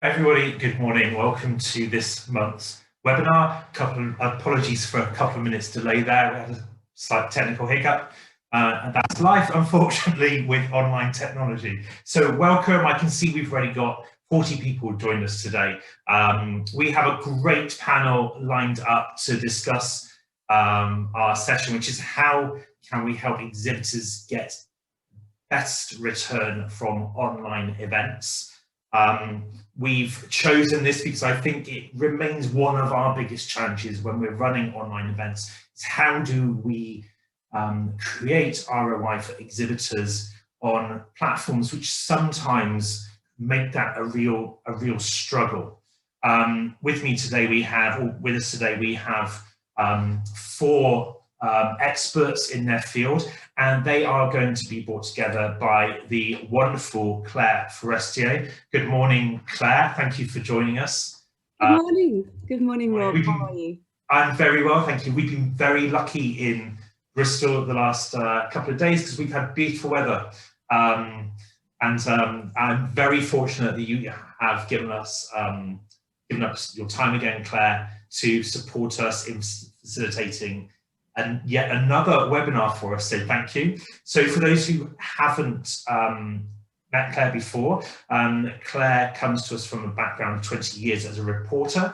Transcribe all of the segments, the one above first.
Everybody, good morning. Welcome to this month's webinar. Apologies for a couple of minutes delay there. We had a slight technical hiccup, and that's life, unfortunately, with online technology. So welcome. I can see we've already got 40 people joined us today. We have a great panel lined up to discuss our session, which is how can we help exhibitors get best return from online events. We've chosen this because I think it remains one of our biggest challenges when we're running online events. Is how do we create ROI for exhibitors on platforms which sometimes make that a real struggle. With us today we have four experts in their field, and they are going to be brought together by the wonderful Clare Forestier. Good morning, Clare. Thank you for joining us. Good morning. Good morning, Rob. How are you? I'm very well, thank you. We've been very lucky in Bristol the last couple of days because we've had beautiful weather. I'm very fortunate that you have given us your time again, Clare, to support us in facilitating and yet another webinar for us, so thank you. So for those who haven't met Clare before, Clare comes to us from a background of 20 years as a reporter,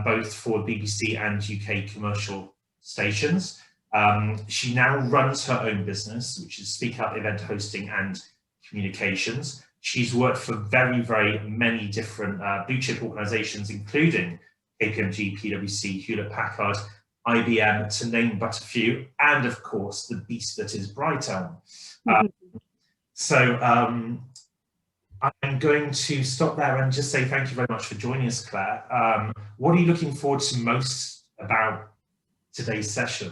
both for BBC and UK commercial stations. She now runs her own business, which is Speak Up event hosting and communications. She's worked for very, very many different blue chip organizations, including KPMG, PwC, Hewlett Packard, IBM, to name but a few, and of course the beast that is Brighton. So I'm going to stop there and just say thank you very much for joining us, Clare. What are you looking forward to most about today's session?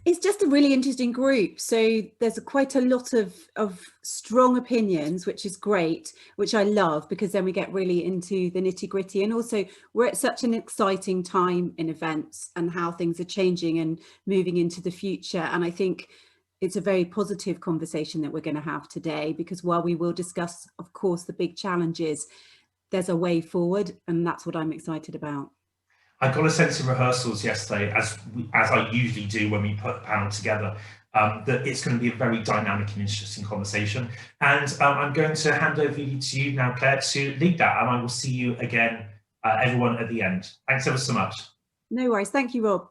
It's just a really interesting group. So there's quite a lot of strong opinions, which is great, which I love, because then we get really into the nitty gritty. And also we're at such an exciting time in events and how things are changing and moving into the future. And I think it's a very positive conversation that we're going to have today, because while we will discuss, of course, the big challenges, there's a way forward. And that's what I'm excited about. I got a sense in rehearsals yesterday, as I usually do when we put the panel together, that it's going to be a very dynamic and interesting conversation. And I'm going to hand over to you now, Clare, to lead that, and I will see you again, everyone, at the end. Thanks ever so much. No worries. Thank you, Rob.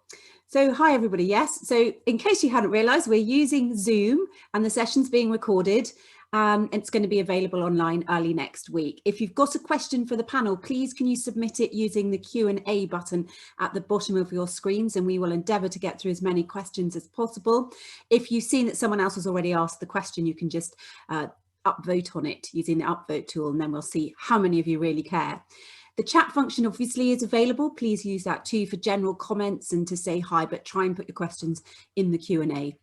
So hi, everybody. Yes. So in case you hadn't realised, we're using Zoom and the session's being recorded. It's going to be available online early next week. If you've got a question for the panel, please can you submit it using the Q&A button at the bottom of your screens, and we will endeavour to get through as many questions as possible. If you've seen that someone else has already asked the question, you can just upvote on it using the upvote tool, and then we'll see how many of you really care. The chat function obviously is available. Please use that too for general comments and to say hi, but try and put your questions in the Q&A.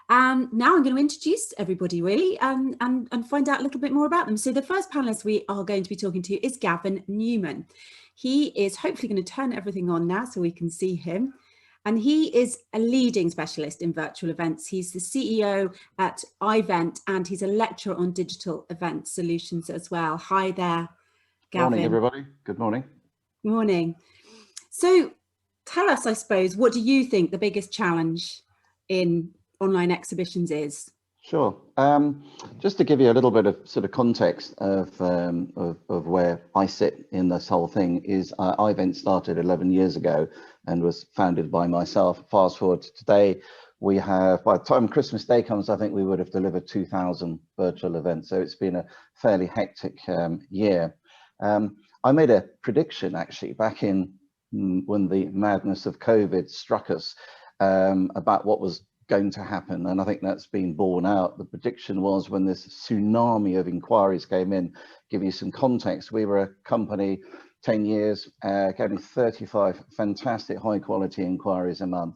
Now I'm going to introduce everybody really and find out a little bit more about them. So the first panelist we are going to be talking to is Gavin Newman. He is hopefully going to turn everything on now so we can see him. And he is a leading specialist in virtual events. He's the CEO at Ivent, and he's a lecturer on digital event solutions as well. Hi there, Gavin. Morning, everybody. Good morning. Morning. So tell us, I suppose, what do you think the biggest challenge in online exhibitions is? Sure. Just to give you a little bit of sort of context of where I sit in this whole thing is Ivent started 11 years ago and was founded by myself. Fast forward to today, we have, by the time Christmas Day comes, I think we would have delivered 2,000 virtual events. So it's been a fairly hectic year. I made a prediction actually back in when the madness of COVID struck us about what was going to happen, and I think that's been borne out. The prediction was, when this tsunami of inquiries came in, give you some context, we were a company 10 years getting 35 fantastic high quality inquiries a month.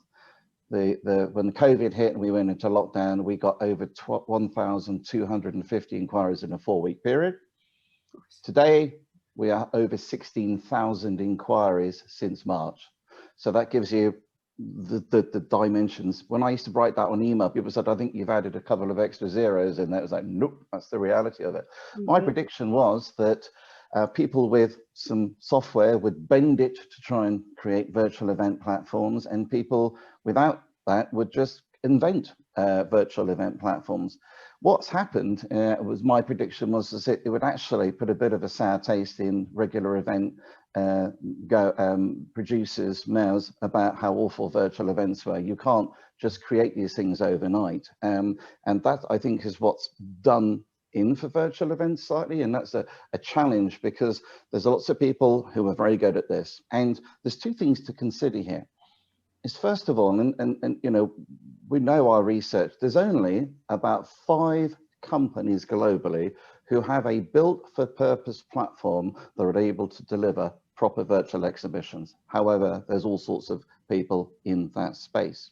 When the COVID hit and we went into lockdown, we got over 1,250 inquiries in a 4-week period. Today we are over 16,000 inquiries since March. So that gives you the dimensions. When I used to write that on email, people said, I think you've added a couple of extra zeros in there. It was like, nope, that's the reality of it. My prediction was that People with some software would bend it to try and create virtual event platforms, and people without that would just invent virtual event platforms. What's happened was, my prediction was that it would actually put a bit of a sour taste in regular event producers' mouths about how awful virtual events were. You can't just create these things overnight, and that, I think, is what's done in for virtual events slightly, and that's a challenge, because there's lots of people who are very good at this, and there's two things to consider here. Is, first of all, and you know, we know our research, there's only about 5 companies globally who have a built for purpose platform that are able to deliver proper virtual exhibitions. However, there's all sorts of people in that space.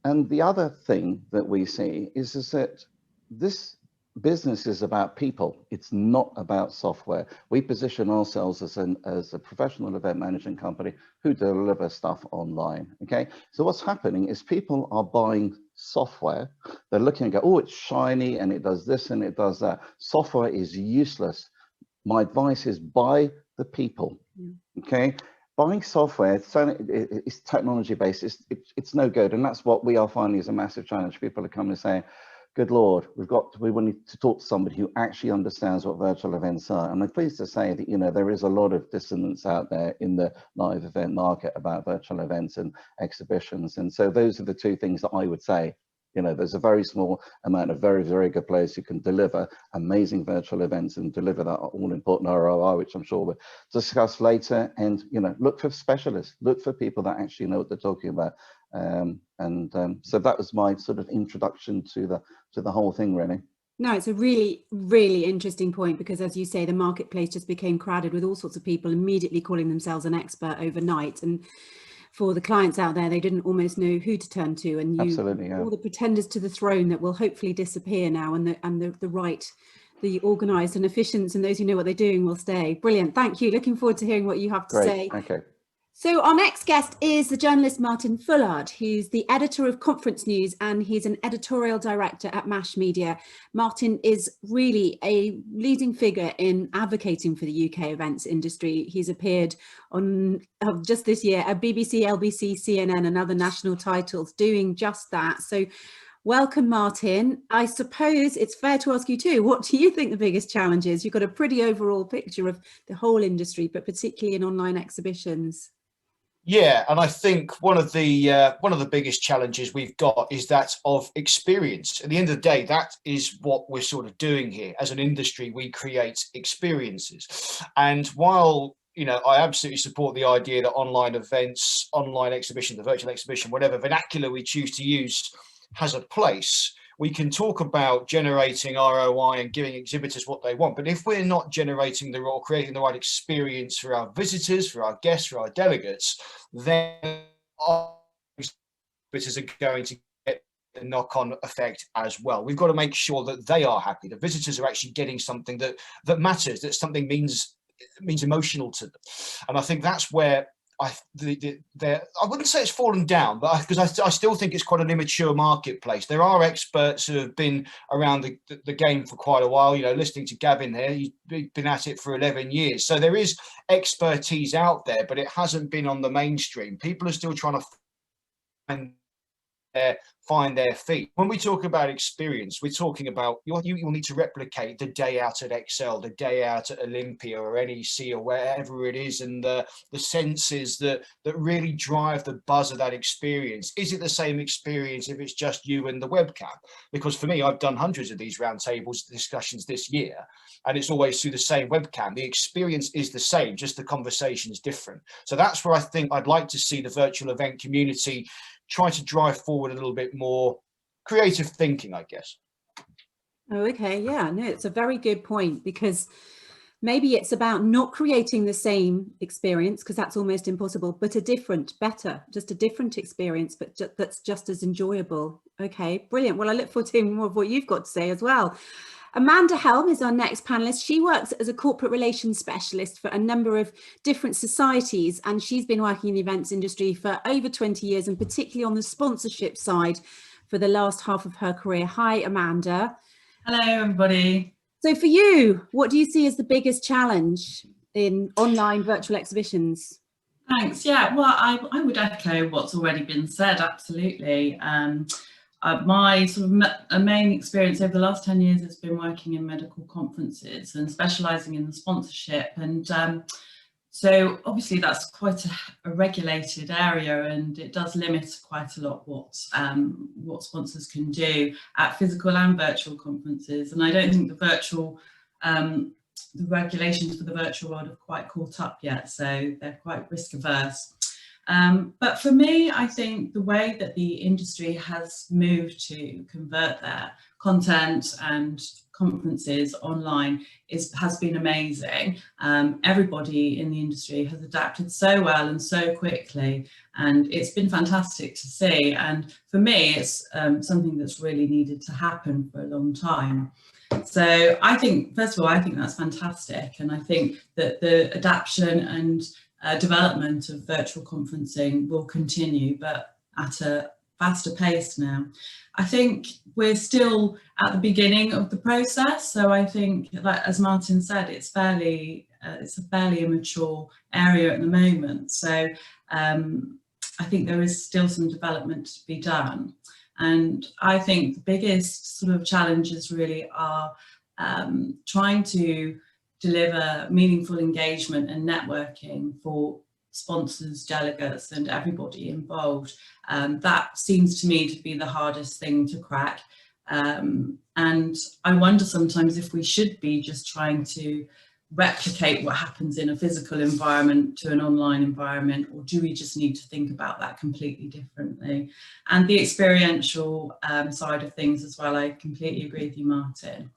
And the other thing that we see is that this business is about people. It's not about software. We position ourselves as a professional event management company who deliver stuff online. Okay, so what's happening is people are buying software. They're looking and go, oh, it's shiny and it does this and it does that. Software is useless. My advice is buy the people. Okay, buying software, it's technology based. It's no good, and that's what we are finding is a massive challenge. People are coming and saying, good Lord, we want to talk to somebody who actually understands what virtual events are. And I'm pleased to say that, you know, there is a lot of dissonance out there in the live event market about virtual events and exhibitions. And so those are the two things that I would say. You know, there's a very small amount of very, very good players who can deliver amazing virtual events and deliver that all important ROI, which I'm sure we'll discuss later. And, you know, look for specialists, look for people that actually know what they're talking about. So that was my sort of introduction to the whole thing, really. No, it's a really, really interesting point, because as you say, the marketplace just became crowded with all sorts of people immediately calling themselves an expert overnight. And for the clients out there, they didn't almost know who to turn to. And Absolutely, yeah. All the pretenders to the throne that will hopefully disappear now, and the organised and efficient and those who know what they're doing will stay. Brilliant. Thank you. Looking forward to hearing what you have to say. Okay. So our next guest is the journalist Martin Fullard, who's the editor of Conference News, and he's an editorial director at MASH Media. Martin is really a leading figure in advocating for the UK events industry. He's appeared on just this year at BBC, LBC, CNN and other national titles doing just that. So welcome, Martin. I suppose it's fair to ask you too, what do you think the biggest challenge is? You've got a pretty overall picture of the whole industry, but particularly in online exhibitions. Yeah, and I think one of the biggest challenges we've got is that of experience. At the end of the day, that is what we're sort of doing here. As an industry, we create experiences. And while, you know, I absolutely support the idea that online events, online exhibition, the virtual exhibition, whatever vernacular we choose to use has a place, we can talk about generating ROI and giving exhibitors what they want. But if we're not generating or creating the right experience for our visitors, for our guests, for our delegates, then our exhibitors are going to get the knock-on effect as well. We've got to make sure that they are happy. The visitors are actually getting something that matters, that something means emotional to them. And I think that's where I wouldn't say it's fallen down, but because I still think it's quite an immature marketplace. There are experts who have been around the game for quite a while. You know, listening to Gavin here, he's been at it for 11 years. So there is expertise out there, but it hasn't been on the mainstream. People are still trying to find their feet. When we talk about experience, we're talking about you will need to replicate the day out at Excel, the day out at Olympia or NEC or wherever it is, and the senses that really drive the buzz of that experience. Is it the same experience if it's just you and the webcam? Because for me, I've done hundreds of these roundtables discussions this year, and it's always through the same webcam. The experience is the same, just the conversation is different. So that's where I think I'd like to see the virtual event community try to drive forward a little bit more creative thinking, I guess. Oh, okay. Yeah, no, it's a very good point, because maybe it's about not creating the same experience, because that's almost impossible, but a different experience, but that's just as enjoyable. Okay, brilliant. Well, I look forward to hearing more of what you've got to say as well. Amanda Helm is our next panelist. She works as a corporate relations specialist for a number of different societies, and she's been working in the events industry for over 20 years, and particularly on the sponsorship side for the last half of her career. Hi, Amanda. Hello, everybody. So for you, what do you see as the biggest challenge? in online virtual exhibitions? Thanks. Yeah, well, I would echo what's already been said, absolutely. My sort of main experience over the last 10 years has been working in medical conferences and specialising in the sponsorship. And so obviously that's quite a regulated area, and it does limit quite a lot what sponsors can do at physical and virtual conferences. And I don't think the regulations for the virtual world have quite caught up yet, so they're quite risk averse. But for me, I think the way that the industry has moved to convert their content and conferences online has been amazing. Everybody in the industry has adapted so well and so quickly, and it's been fantastic to see. And for me, it's something that's really needed to happen for a long time. So I think, first of all, I think that's fantastic. And I think that the adaptation and development of virtual conferencing will continue, but at a faster pace now. I think we're still at the beginning of the process. So I think, like, as Martin said, it's a fairly immature area at the moment. So I think there is still some development to be done. And I think the biggest sort of challenges really are trying to deliver meaningful engagement and networking for sponsors, delegates, and everybody involved. That seems to me to be the hardest thing to crack. And I wonder sometimes if we should be just trying to replicate what happens in a physical environment to an online environment, or do we just need to think about that completely differently? And the experiential side of things as well, I completely agree with you, Martin.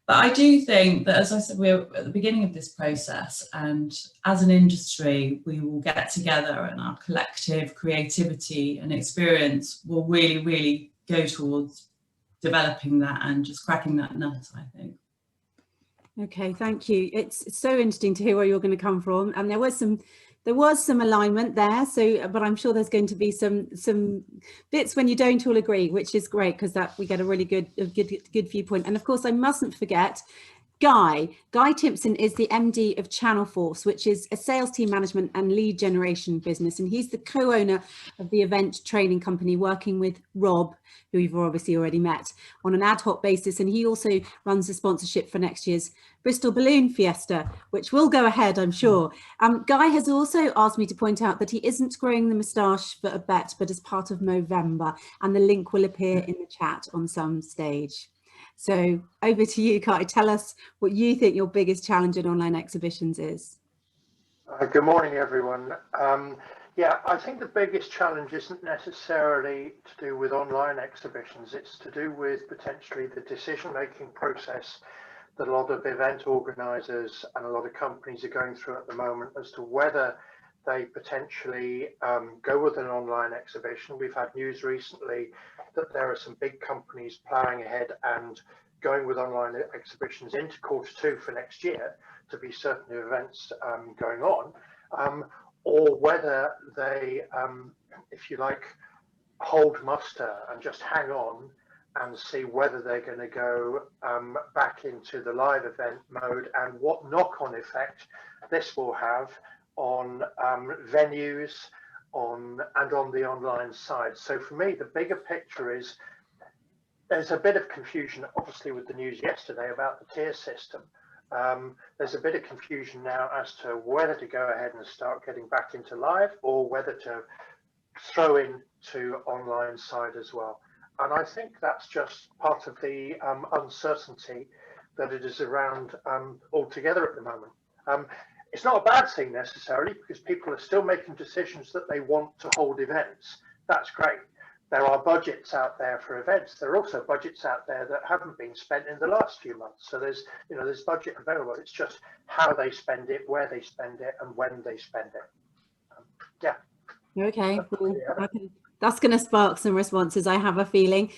But I do think that, as I said, we're at the beginning of this process, and as an industry, we will get together, and our collective creativity and experience will really, really go towards developing that and just cracking that nut, I think. Okay, thank you. It's so interesting to hear where you're going to come from, and there was some alignment there. So, but I'm sure there's going to be some bits when you don't all agree, which is great, because that we get a really good viewpoint. And of course, I mustn't forget Guy Timson is the MD of Channel Force, which is a sales team management and lead generation business. And he's the co-owner of the event training company, working with Rob, who you've obviously already met, on an ad hoc basis. And he also runs the sponsorship for next year's Bristol Balloon Fiesta, which will go ahead, I'm sure. Guy has also asked me to point out that he isn't growing the moustache for a bet, but as part of Movember. And the link will appear in the chat on some stage. So over to you, Kai. Tell us what you think your biggest challenge in online exhibitions is. Good morning, everyone. Yeah, I think the biggest challenge isn't necessarily to do with online exhibitions. It's to do with potentially the decision-making process that a lot of event organisers and a lot of companies are going through at the moment as to whether they potentially go with an online exhibition. We've had news recently that there are some big companies ploughing ahead and going with online exhibitions into Q2 for next year to be certain events going on, or whether they, if you like, hold muster and just hang on and see whether they're going to go back into the live event mode, and what knock-on effect this will have on venues and on the online side. So for me, the bigger picture is there's a bit of confusion, obviously, with the news yesterday about the tier system. There's a bit of confusion now as to whether to go ahead and start getting back into live, or whether to throw in to online side as well. And I think that's just part of the uncertainty that it is around altogether at the moment. It's not a bad thing necessarily, because people are still making decisions that they want to hold events. That's great. There are budgets out there for events. There are also budgets out there that haven't been spent in the last few months. So there's budget available. It's just how they spend it, where they spend it, and when they spend it. Yeah. Okay. That's going to spark some responses, I have a feeling.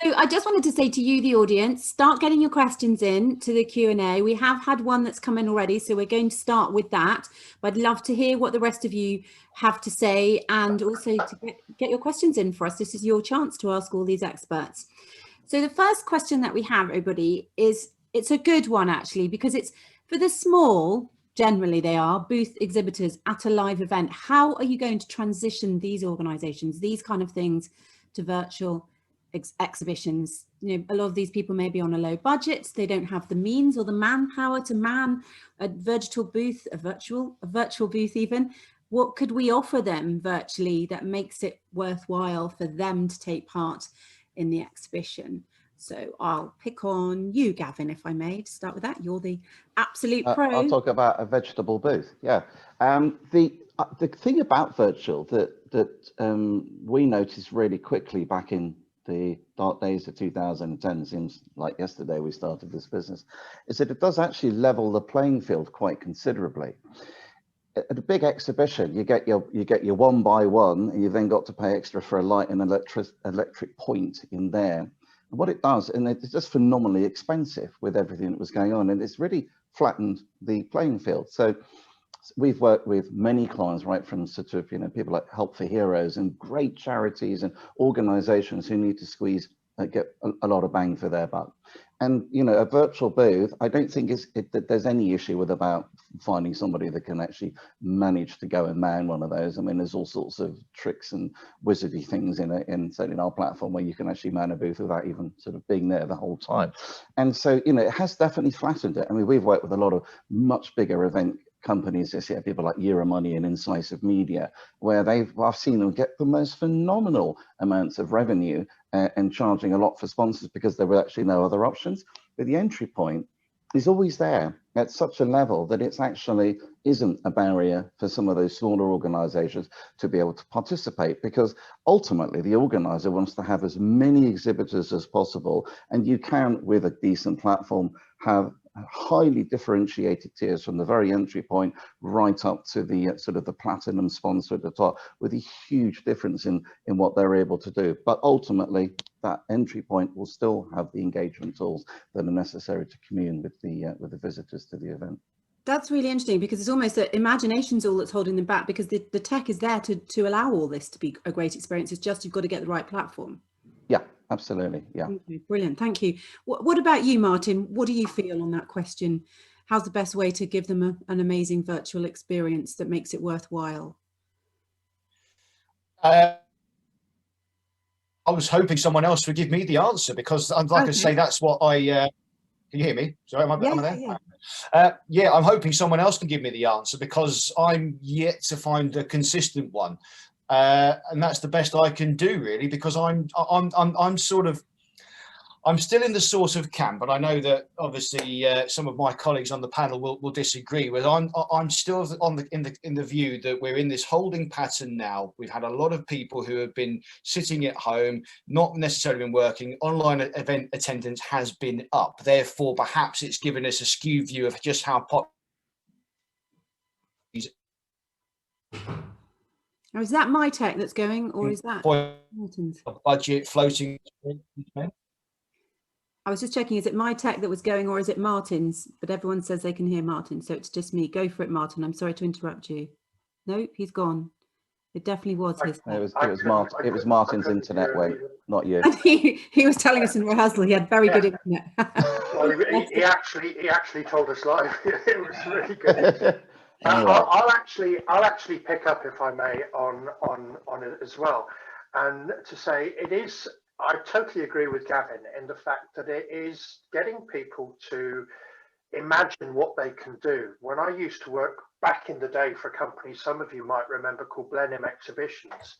So I just wanted to say to you, the audience, start getting your questions in to the Q&A. We have had one that's come in already, so we're going to start with that. But I'd love to hear what the rest of you have to say, and also to get your questions in for us. This is your chance to ask all these experts. So the first question that we have, everybody, is, it's a good one, actually, because it's For the small, generally they are, booth exhibitors at a live event, how are you going to transition these organisations, these kind of things, to virtual exhibitions? You know, a lot of these people may be on a low budget, they don't have the means or the manpower to man a virtual booth, a virtual booth even. What could we offer them virtually that makes it worthwhile for them to take part in the exhibition? So I'll pick on you, Gavin, if I may, to start with that. You're the absolute pro. I'll talk about a vegetable booth. Yeah. The thing about virtual that we noticed really quickly back in the dark days of 2010, seems like yesterday we started this business, is that it does actually level the playing field quite considerably. At a big exhibition, you get your 1x1, and you've then got to pay extra for a light and electric point in there. And what it does, and it's just phenomenally expensive with everything that was going on, and it's really flattened the playing field. So we've worked with many clients, right from sort of, you know, people like Help for Heroes and great charities and organizations who need to squeeze, get a lot of bang for their buck. And, you know, a virtual booth, I don't think that there's any issue with about finding somebody that can actually manage to go and man one of those. I mean, there's all sorts of tricks and wizardy things certainly in our platform where you can actually man a booth without even sort of being there the whole time. And so, you know, it has definitely flattened it. I mean, we've worked with a lot of much bigger event companies this year, people like Euromoney and Incisive Media, where I've seen them get the most phenomenal amounts of revenue and charging a lot for sponsors because there were actually no other options. But the entry point is always there at such a level that it's actually isn't a barrier for some of those smaller organizations to be able to participate, because ultimately the organizer wants to have as many exhibitors as possible, and you can, with a decent platform, have highly differentiated tiers from the very entry point right up to the sort of the platinum sponsor at the top, with a huge difference in what they're able to do. But ultimately that entry point will still have the engagement tools that are necessary to commune with the visitors to the event. That's really interesting, because it's almost that imagination's all that's holding them back, because the tech is there to allow all this to be a great experience. It's just you've got to get the right platform. Yeah, absolutely. Yeah. Okay, brilliant. Thank you. What about you, Martin? What do you feel on that question? How's the best way to give them an amazing virtual experience that makes it worthwhile? I was hoping someone else would give me the answer, because I'd like to say that's what I... Can you hear me? Sorry, am I there? Yeah. Yeah, I'm hoping someone else can give me the answer, because I'm yet to find a consistent one. And that's the best I can do, really, because I'm still in the sort of camp, but I know that obviously some of my colleagues on the panel will disagree with. I'm still in the view that we're in this holding pattern now. We've had a lot of people who have been sitting at home, not necessarily been working. Online event attendance has been up. Therefore, perhaps it's given us a skew view of just how popular. Or is that my tech that's going, or is that Martin's? Budget floating? I was just checking, is it my tech that was going, or is it Martin's? But everyone says they can hear Martin, so it's just me. Go for it, Martin. I'm sorry to interrupt you. No, he's gone. It definitely was his tech. It was Martin's internet went, not you. He was telling us in rehearsal he had very good internet. Well, he actually told us live. It was really good. I'll actually pick up, if I may, on it as well, and to say it is. I totally agree with Gavin in the fact that it is getting people to imagine what they can do. When I used to work back in the day for a company some of you might remember called Blenheim Exhibitions,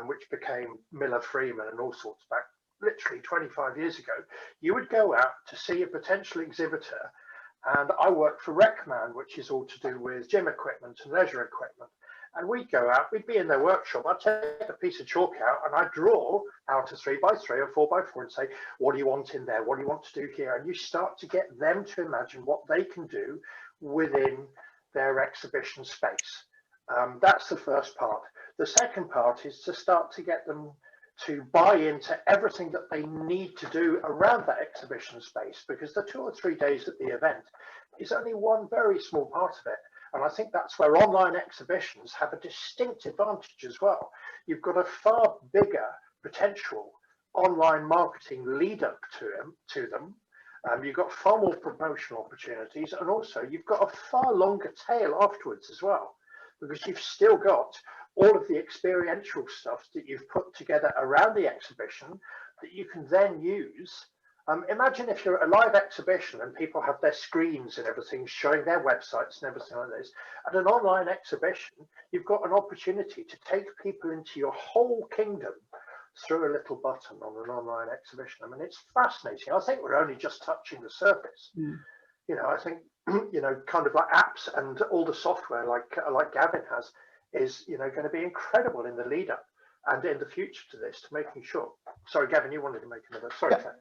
which became Miller Freeman and all sorts back literally 25 years ago, you would go out to see a potential exhibitor. And I worked for Recman, which is all to do with gym equipment and leisure equipment. And we'd go out, we'd be in their workshop, I'd take a piece of chalk out and I'd draw out a 3x3 or 4x4 and say, what do you want in there? What do you want to do here? And you start to get them to imagine what they can do within their exhibition space. That's the first part. The second part is to start to get them to buy into everything that they need to do around that exhibition space, because the 2 or 3 days at the event is only one very small part of it. And I think that's where online exhibitions have a distinct advantage as well. You've got a far bigger potential online marketing lead up to them You've got far more promotional opportunities, and also you've got a far longer tail afterwards as well, because you've still got all of the experiential stuff that you've put together around the exhibition that you can then use. Imagine if you're at a live exhibition and people have their screens and everything showing their websites and everything like this. At an online exhibition, you've got an opportunity to take people into your whole kingdom through a little button on an online exhibition. I mean, it's fascinating. I think we're only just touching the surface. Mm. You know, I think, you know, kind of like apps and all the software like Gavin has is, you know, going to be incredible in the lead up and in the future to this, to making sure. Sorry, Gavin, you wanted to make another, sorry. Yeah.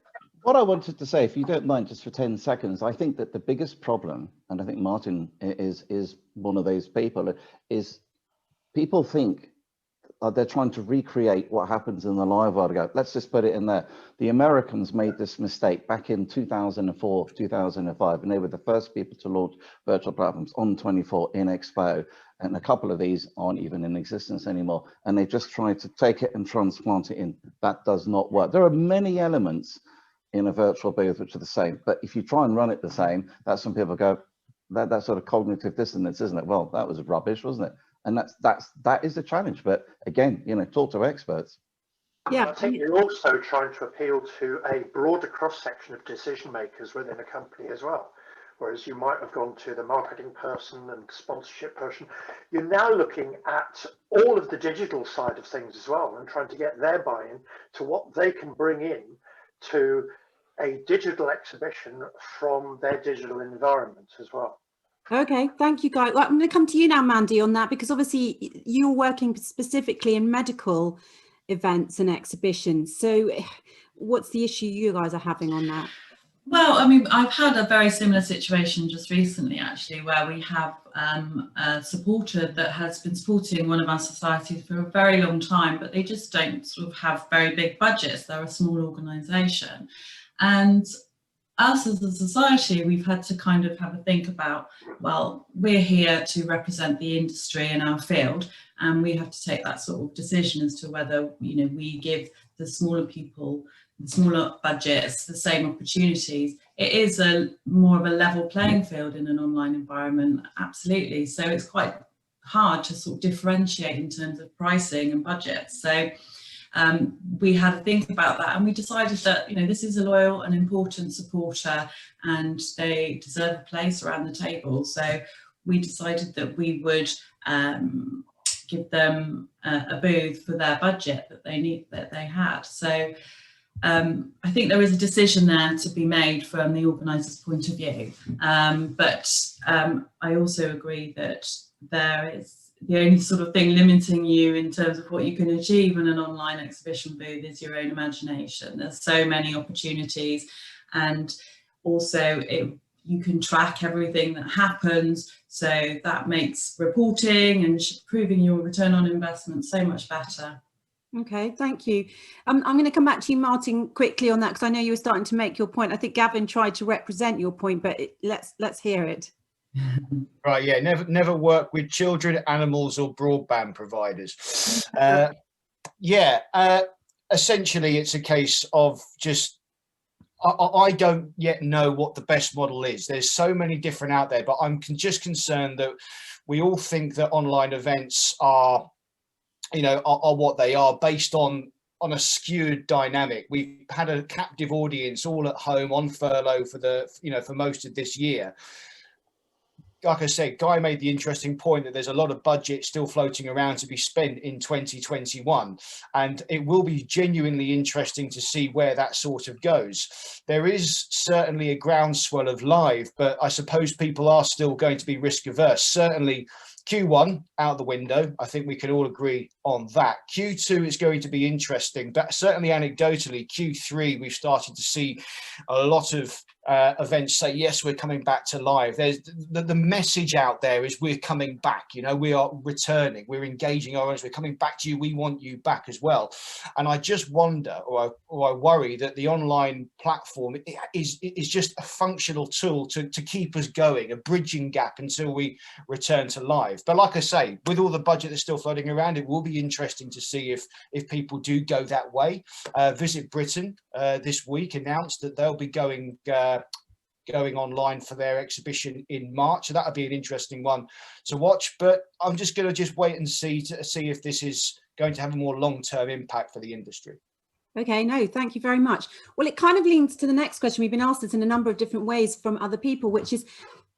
What I wanted to say, if you don't mind, just for 10 seconds, I think that the biggest problem, and I think Martin is one of those people, is people think they're trying to recreate what happens in the live world. Go, let's just put it in there. The Americans made this mistake back in 2004, 2005, and they were the first people to launch virtual platforms on 24 in Expo. And a couple of these aren't even in existence anymore. And they just tried to take it and transplant it in. That does not work. There are many elements in a virtual booth which are the same, but if you try and run it the same, that's when people go, that sort of cognitive dissonance, isn't it? Well, that was rubbish, wasn't it? And that is the challenge. But again, you know, talk to experts. Yeah, I think you're also trying to appeal to a broader cross section of decision makers within a company as well. Whereas you might have gone to the marketing person and sponsorship person, you're now looking at all of the digital side of things as well and trying to get their buy-in to what they can bring in to a digital exhibition from their digital environment as well. Okay, thank you, guys. Well, I'm going to come to you now, Mandy, on that, because obviously you're working specifically in medical events and exhibitions. So what's the issue you guys are having on that? Well, I mean, I've had a very similar situation just recently, actually, where we have a supporter that has been supporting one of our societies for a very long time, but they just don't sort of have very big budgets. They're a small organisation. And us as a society, we've had to kind of have a think about, well, we're here to represent the industry in our field, and we have to take that sort of decision as to whether, you know, we give the smaller people, the smaller budgets, the same opportunities. It is a more of a level playing field in an online environment, absolutely. So it's quite hard to sort of differentiate in terms of pricing and budgets. So we had to think about that, and we decided that, you know, this is a loyal and important supporter and they deserve a place around the table. So we decided that we would give them a booth for their budget that they had. So I think there is a decision there to be made from the organiser's point of view, but I also agree that there is the only sort of thing limiting you in terms of what you can achieve in an online exhibition booth is your own imagination. There's so many opportunities, and also you can track everything that happens, so that makes reporting and proving your return on investment so much better. Okay, thank you. I'm going to come back to you, Martin, quickly on that, because I know you were starting to make your point. I think Gavin tried to represent your point, but let's hear it. Right, yeah, never work with children, animals, or broadband providers. Essentially, it's a case of just, I don't yet know what the best model is. There's so many different out there, but I'm just concerned that we all think that online events are, you know, are what they are based on a skewed dynamic. We've had a captive audience all at home on furlough for most of this year. Like I said, Guy made the interesting point that there's a lot of budget still floating around to be spent in 2021, and it will be genuinely interesting to see where that sort of goes. There is certainly a groundswell of live, but I suppose people are still going to be risk averse. Certainly Q1 out the window, I think we can all agree on that. Q2 is going to be interesting, but certainly anecdotally, Q3, we've started to see a lot of events say, yes, we're coming back to live. There's the message out there is we're coming back, you know, we are returning, we're engaging our owners, we're coming back to you, we want you back as well. And I just wonder, or I worry that the online platform is just a functional tool to keep us going, a bridging gap until we return to live. live. But like I say, with all the budget that's still floating around, it will be interesting to see if people do go that way. Visit Britain this week announced that they'll be going online for their exhibition in March. So that would be an interesting one to watch. But I'm just going to wait and see if this is going to have a more long-term impact for the industry. Okay, no, thank you very much. Well, it kind of links to the next question. We've been asked this in a number of different ways from other people, which is,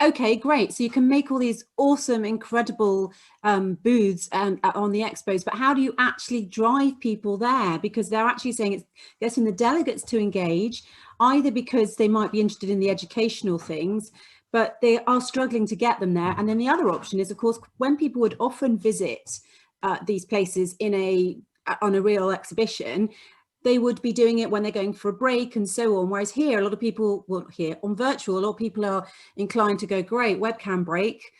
okay, great. So you can make all these awesome, incredible booths on the expos, but how do you actually drive people there? Because they're actually saying it's getting the delegates to engage, either because they might be interested in the educational things, but they are struggling to get them there. And then the other option is, of course, when people would often visit these places on a real exhibition, they would be doing it when they're going for a break and so on. Whereas here, a lot of people, well, here on virtual, a lot of people are inclined to go, great, webcam break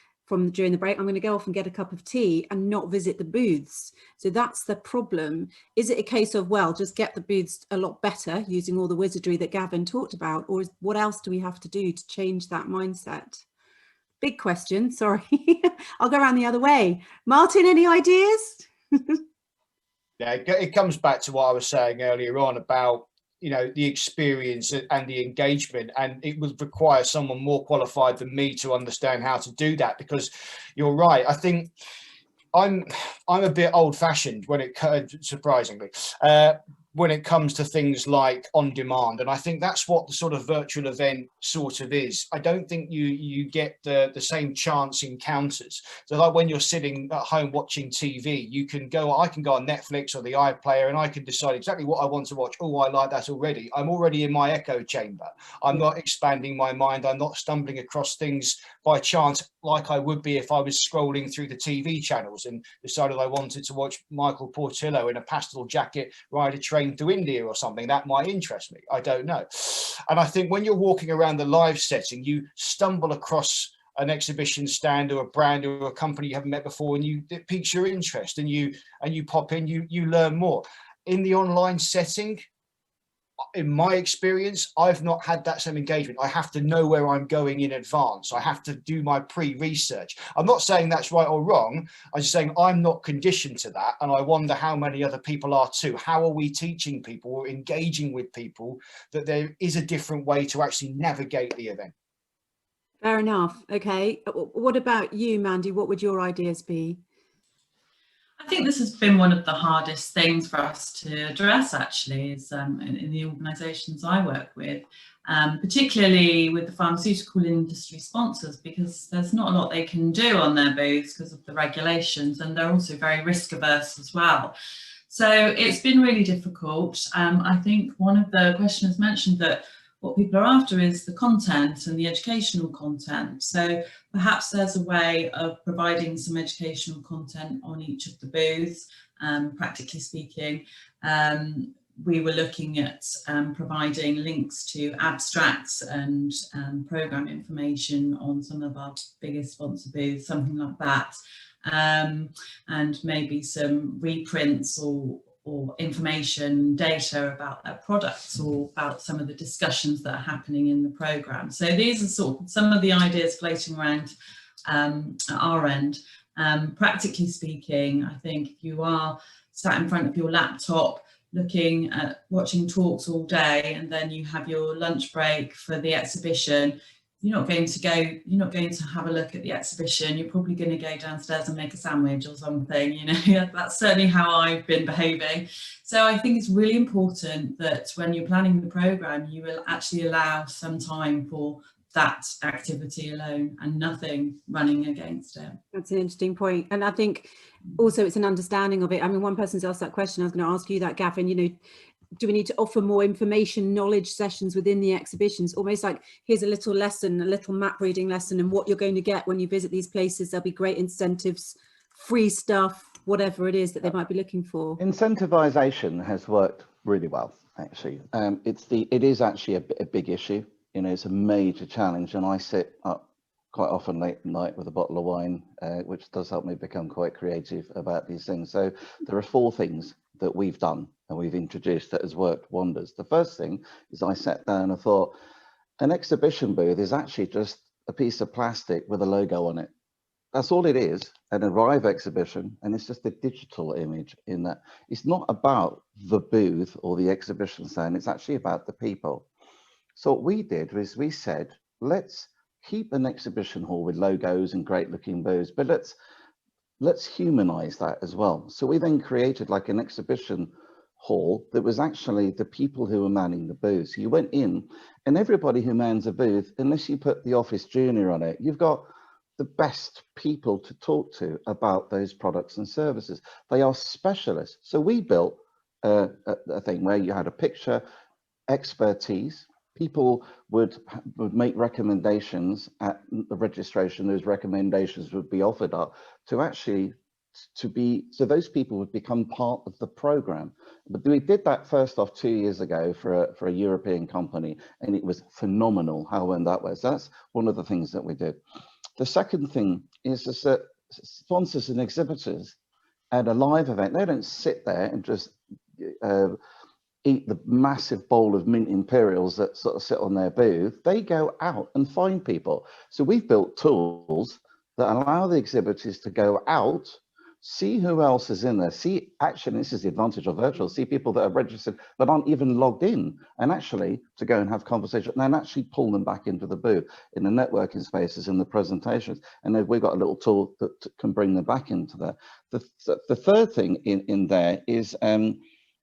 during the break, I'm going to go off and get a cup of tea and not visit the booths. So that's the problem. Is it a case of, well, just get the booths a lot better using all the wizardry that Gavin talked about? Or what else do we have to do to change that mindset? Big question, sorry. I'll go around the other way. Martin, any ideas? Yeah, it comes back to what I was saying earlier on about, you know, the experience and the engagement, and it would require someone more qualified than me to understand how to do that. Because you're right, I think I'm a bit old-fashioned when it surprisingly when it comes to things like on demand, and I think that's what the sort of virtual event sort of is. I don't think you get the same chance encounters. So like when you're sitting at home watching TV, I can go on Netflix or the iPlayer and I can decide exactly what I want to watch. Oh, I like that already. I'm already in my echo chamber. I'm not expanding my mind. I'm not stumbling across things by chance like I would be if I was scrolling through the TV channels and decided I wanted to watch Michael Portillo in a pastel jacket ride a train to India or something. That might interest me. I don't know. And I think when you're walking around the live setting, you stumble across an exhibition stand or a brand or a company you haven't met before, and it piques your interest, and you pop in, you learn more. In the online setting, in my experience, I've not had that same engagement. I have to know where I'm going in advance. I have to do my pre-research. I'm not saying that's right or wrong. I'm just saying I'm not conditioned to that. And I wonder how many other people are too. How are we teaching people or engaging with people that there is a different way to actually navigate the event? Fair enough. Okay. What about you, Mandy? What would your ideas be? I think this has been one of the hardest things for us to address, actually, is in the organisations I work with, particularly with the pharmaceutical industry sponsors, because there's not a lot they can do on their booths because of the regulations, and they're also very risk averse as well. So it's been really difficult. I think one of the questioners mentioned that what people are after is the content and the educational content. So perhaps there's a way of providing some educational content on each of the booths. Practically speaking, we were looking at providing links to abstracts and programme information on some of our biggest sponsor booths, something like that. And maybe some reprints or information data about their products or about some of the discussions that are happening in the programme. So these are sort of some of the ideas floating around at our end. Practically speaking, I think if you are sat in front of your laptop looking at watching talks all day, and then you have your lunch break for the exhibition, you're not going to have a look at the exhibition. You're probably going to go downstairs and make a sandwich or something, you know. That's certainly how I've been behaving. So I think it's really important that when you're planning the programme, you will actually allow some time for that activity alone and nothing running against it. That's an interesting point. And I think also it's an understanding of it. I mean, one person's asked that question. I was going to ask you that, Gavin, you know, do we need to offer more information, knowledge sessions within the exhibitions? Almost like, here's a little lesson, a little map reading lesson, and what you're going to get when you visit these places. There'll be great incentives, free stuff, whatever it is that they might be looking for. Incentivization has worked really well, actually. It is actually a big issue. You know, it's a major challenge, and I sit up quite often late at night with a bottle of wine, which does help me become quite creative about these things. So there are 4 things that we've done and we've introduced that has worked wonders. The first thing is I sat down and thought, an exhibition booth is actually just a piece of plastic with a logo on it. that's all it is, an Arrive exhibition, and it's just a digital image in that. It's not about the booth or the exhibition stand, it's actually about the people. So what we did was we said, let's keep an exhibition hall with logos and great looking booths, but let's humanize that as well. So we then created like an exhibition hall that was actually the people who were manning the booths. So you went in and everybody who mans a booth, unless you put the Office Junior on it, you've got the best people to talk to about those products and services. They are specialists. So we built a thing where you had a picture, expertise. People would make recommendations at the registration. Those recommendations would be offered up to actually so those people would become part of the program. But we did that first off 2 years ago for a European company, and it was phenomenal how well that was. That's one of the things that we did. The second thing is that sponsors and exhibitors at a live event, they don't sit there and just eat the massive bowl of mint imperials that sort of sit on their booth. They go out and find people. So we've built tools that allow the exhibitors to go out, see who else is in there, see, actually, this is the advantage of virtual, see people that are registered but aren't even logged in, and actually to go and have conversation and actually pull them back into the booth in the networking spaces, in the presentations. And then we've got a little tool that can bring them back into there. The third thing in there is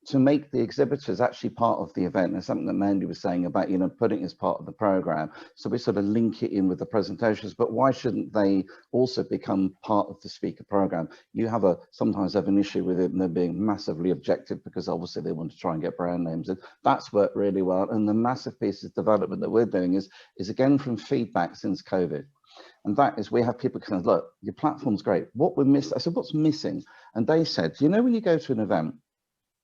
to make the exhibitors actually part of the event. There's something that Mandy was saying about, you know, putting it as part of the program. So we sort of link it in with the presentations, but why shouldn't they also become part of the speaker program? You sometimes have an issue with it and they're being massively objective because obviously they want to try and get brand names. And that's worked really well. And the massive piece of development that we're doing is again from feedback since COVID. And that is, we have people saying, look, your platform's great. What we're missing, I said, what's missing? And they said, you know, when you go to an event,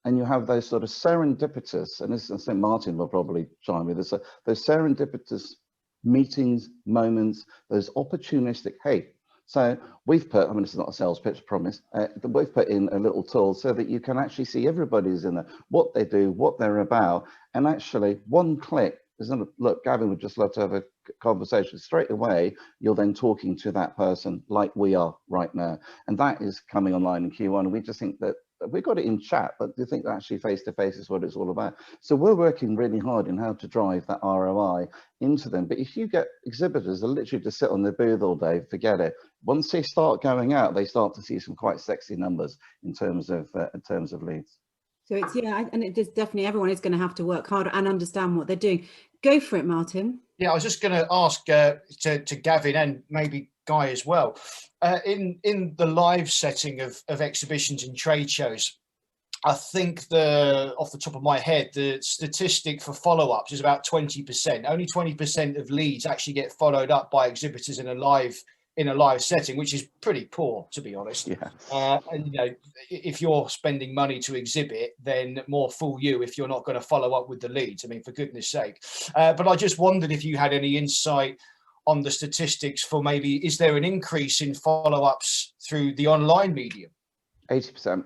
and you have those sort of serendipitous, and this, I think Martin will probably chime in, those serendipitous meetings, moments, those opportunistic, hey, so we've put, I mean, this is not a sales pitch, I promise, we've put in a little tool so that you can actually see everybody's in there, what they do, what they're about, and actually one click, look, Gavin would just love to have a conversation. Straight away, you're then talking to that person like we are right now. And that is coming online in Q1. And we just think that we got it in chat, but do you think that actually face-to-face is what it's all about? So we're working really hard in how to drive that ROI into them. But if you get exhibitors that literally just sit on their booth all day, forget it. Once they start going out, they start to see some quite sexy numbers in terms of leads. So it's, yeah, and it is definitely, everyone is going to have to work harder and understand what they're doing. Go for it, Martin. Yeah, I was just going to ask to Gavin and maybe Guy as well. In the live setting of exhibitions and trade shows, I think off the top of my head, the statistic for follow-ups is about 20%. Only 20% of leads actually get followed up by exhibitors in a live setting, which is pretty poor, to be honest. Yeah. And you know, if you're spending money to exhibit, then more fool you if you're not going to follow up with the leads. I mean, for goodness sake. But I just wondered if you had any insight on the statistics for maybe, is there an increase in follow-ups through the online medium? 80%.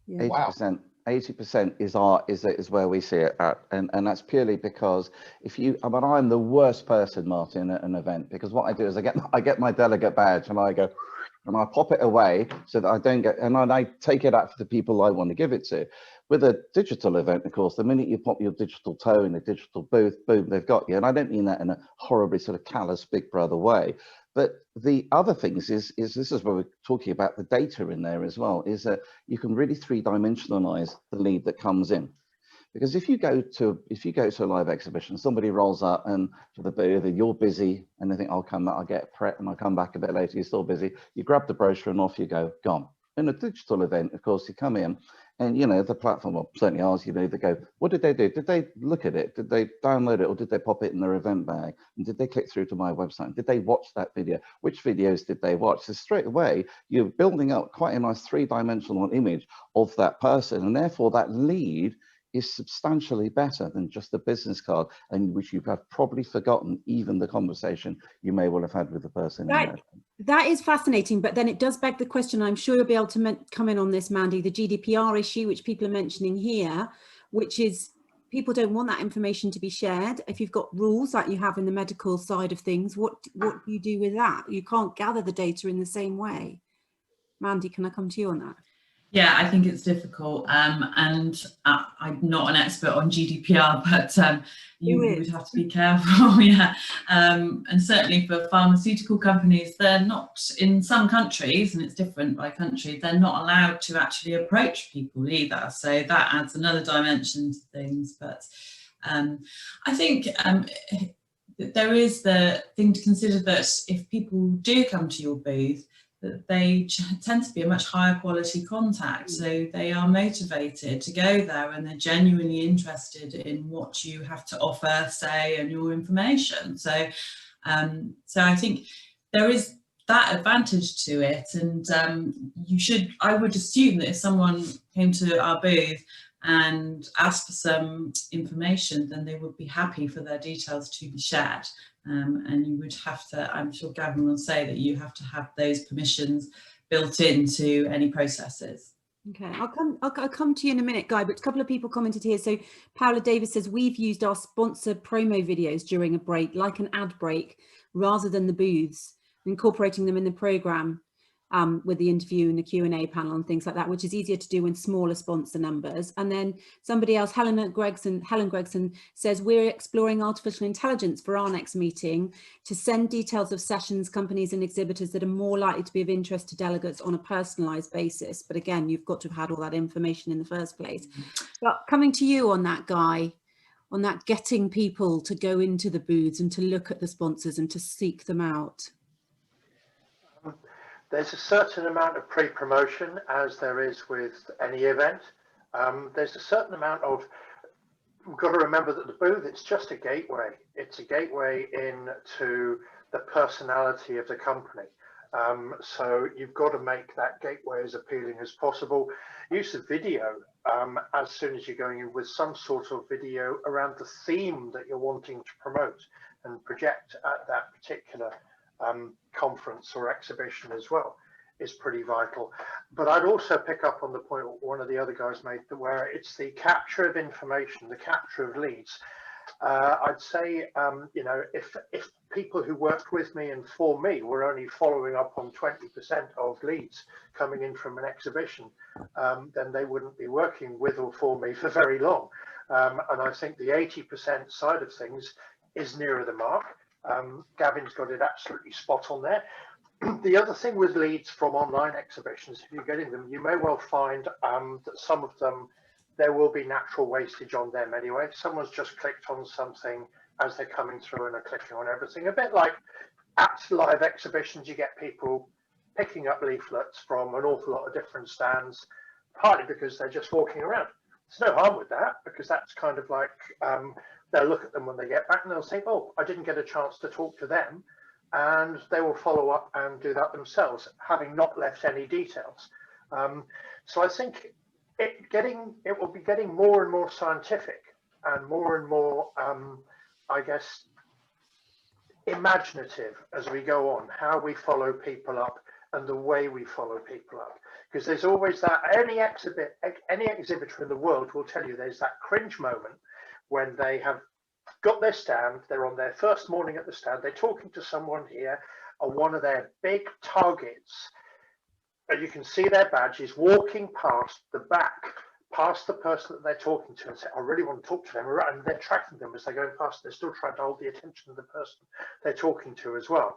Yeah. 80%. Wow. 80% is where we see it at, and that's purely because I'm the worst person, Martin, at an event, because what I do is I get my delegate badge and I go and I pop it away so that I don't get, and I take it out for the people I want to give it to. With a digital event, of course, the minute you pop your digital toe in a digital booth, boom, they've got you. And I don't mean that in a horribly sort of callous Big Brother way. But the other things is this is where we're talking about the data in there as well, is that you can really three-dimensionalize the lead that comes in. Because if you go to a live exhibition, somebody rolls up and to the booth, and you're busy, and they think, I'll come back, I'll get prep, and I'll come back a bit later, you're still busy. You grab the brochure and off you go, gone. In a digital event, of course, you come in, and you know the platform, well, certainly ours, you know, they go, what did they do? Did they look at it? Did they download it, or did they pop it in their event bag? And did they click through to my website? Did they watch that video? Which videos did they watch? So straight away, you're building up quite a nice three-dimensional image of that person, and therefore that lead is substantially better than just a business card, and which you have probably forgotten even the conversation you may well have had with the person. That is fascinating, but then it does beg the question, I'm sure you'll be able to come in on this, Mandy, the GDPR issue, which people are mentioning here, which is people don't want that information to be shared, if you've got rules like you have in the medical side of things, what do you do with that? You can't gather the data in the same way. Mandy, can I come to you on that? Yeah, I think it's difficult, and I'm not an expert on GDPR, but you would have to be careful. Yeah, and certainly for pharmaceutical companies, they're not, in some countries, and it's different by country, they're not allowed to actually approach people either. So that adds another dimension to things. But I think there is the thing to consider that if people do come to your booth, that they tend to be a much higher quality contact, so they are motivated to go there and they're genuinely interested in what you have to offer, say, and your information. So so I think there is that advantage to it, and I would assume that if someone came to our booth and asked for some information, then they would be happy for their details to be shared. And you would have to, I'm sure Gavin will say, that you have to have those permissions built into any processes. Okay, I'll come to you in a minute, Guy, but a couple of people commented here. So Paola Davis says, we've used our sponsor promo videos during a break, like an ad break, rather than the booths, incorporating them in the programme with the interview and the Q&A panel and things like that, which is easier to do in smaller sponsor numbers. And then somebody else, Helen Gregson says, we're exploring artificial intelligence for our next meeting to send details of sessions, companies and exhibitors that are more likely to be of interest to delegates on a personalised basis. But again, you've got to have had all that information in the first place. But coming to you on that, Guy, on that getting people to go into the booths and to look at the sponsors and to seek them out. There's a certain amount of pre-promotion, as there is with any event. There's a certain amount of, we've got to remember that the booth, it's just a gateway. It's a gateway into the personality of the company. So you've got to make that gateway as appealing as possible. Use of video as soon as you're going in with some sort of video around the theme that you're wanting to promote and project at that particular conference or exhibition as well is pretty vital. But I'd also pick up on the point one of the other guys made, where it's the capture of information, the capture of leads. I'd say, you know, if people who worked with me and for me were only following up on 20% of leads coming in from an exhibition, then they wouldn't be working with or for me for very long. And I think the 80% side of things is nearer the mark. Gavin's got it absolutely spot on there. The other thing with leads from online exhibitions, if you're getting them, you may well find that some of them, there will be natural wastage on them anyway. Someone's just clicked on something as they're coming through and are clicking on everything. A bit like at live exhibitions, you get people picking up leaflets from an awful lot of different stands, partly because they're just walking around. There's no harm with that, because that's kind of like, they'll look at them when they get back and they'll think, oh, I didn't get a chance to talk to them. And they will follow up and do that themselves, having not left any details. So I think it will be getting more and more scientific and more, I guess, imaginative as we go on, how we follow people up and the way we follow people up. Because there's always that, any exhibitor in the world will tell you there's that cringe moment when they have got their stand, they're on their first morning at the stand, they're talking to someone here, and one of their big targets, and you can see their badge, is walking past the back, past the person that they're talking to, and say, I really want to talk to them, and they're tracking them as they're going past. They're still trying to hold the attention of the person they're talking to as well.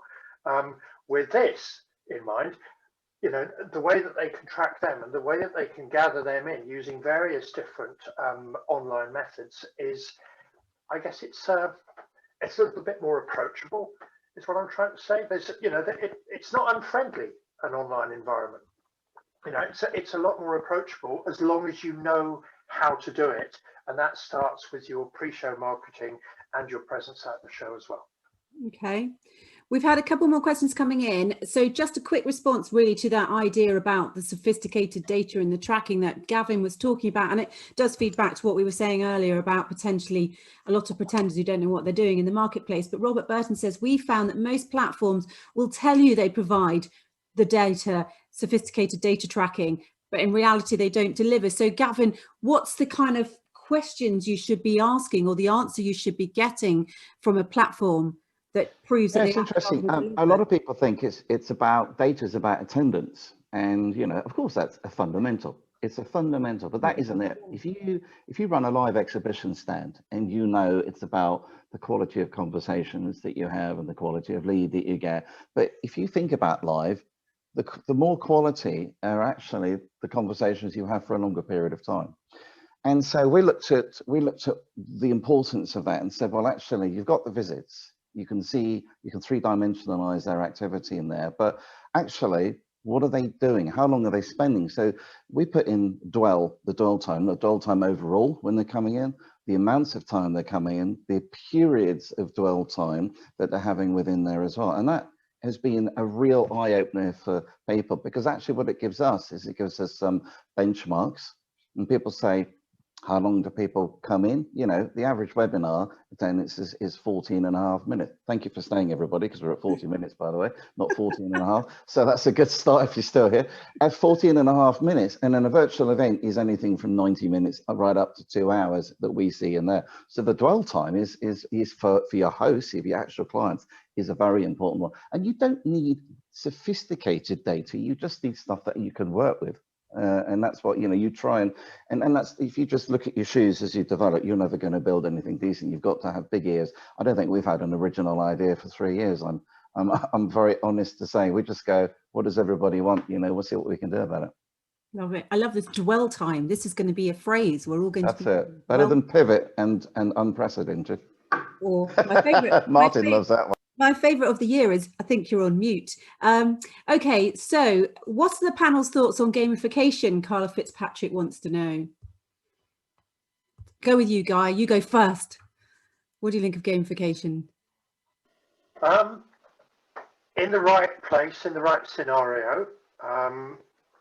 With this in mind, you know, the way that they can track them and the way that they can gather them in using various different online methods is, I guess it's a little bit more approachable, is what I'm trying to say. There's, you know, it's not unfriendly, an online environment. You know, it's a lot more approachable as long as you know how to do it. And that starts with your pre-show marketing and your presence at the show as well. Okay. We've had a couple more questions coming in. So just a quick response really to that idea about the sophisticated data and the tracking that Gavin was talking about. And it does feed back to what we were saying earlier about potentially a lot of pretenders who don't know what they're doing in the marketplace. But Robert Burton says, we found that most platforms will tell you they provide the data, sophisticated data tracking, but in reality, they don't deliver. So Gavin, what's the kind of questions you should be asking or the answer you should be getting from a platform that proves that it's interesting. A lot of people think it's about data is about attendance, and of course that's a fundamental. It's a fundamental, but that isn't it. If you run a live exhibition stand and it's about the quality of conversations that you have and the quality of lead that you get, but if you think about live, the more quality are actually the conversations you have for a longer period of time. And so we looked at the importance of that and said, well, actually, you've got the visits. You can three-dimensionalize their activity in there, but actually, what are they doing? How long are they spending? So we put in the dwell time overall when they're coming in, the amounts of time they're coming in, the periods of dwell time that they're having within there as well. And that has been a real eye-opener for people, because actually what it gives us is it gives us some benchmarks, and people say, how long do people come in? The average webinar attendance is 14.5 minutes. Thank you for staying, everybody, because we're at 40 minutes, by the way, not 14.5. So that's a good start if you're still here. At 14.5 minutes, and then a virtual event is anything from 90 minutes right up to 2 hours that we see in there. So the dwell time is for your hosts, if your actual clients, is a very important one. And you don't need sophisticated data. You just need stuff that you can work with. And that's what you try and that's, if you just look at your shoes as you develop, you're never going to build anything decent. You've got to have big ears. I don't think we've had an original idea for 3 years. I'm very honest to say, we just go, what does everybody want? We'll see what we can do about it. Love it. I love this dwell time. This is going to be a phrase we're all going to. That's it. Better than pivot and unprecedented. Or my favorite. Martin loves that one. My favourite of the year is, I think you're on mute. Okay, so what's the panel's thoughts on gamification? Carla Fitzpatrick wants to know. Go with you, Guy. You go first. What do you think of gamification? In the right place, in the right scenario,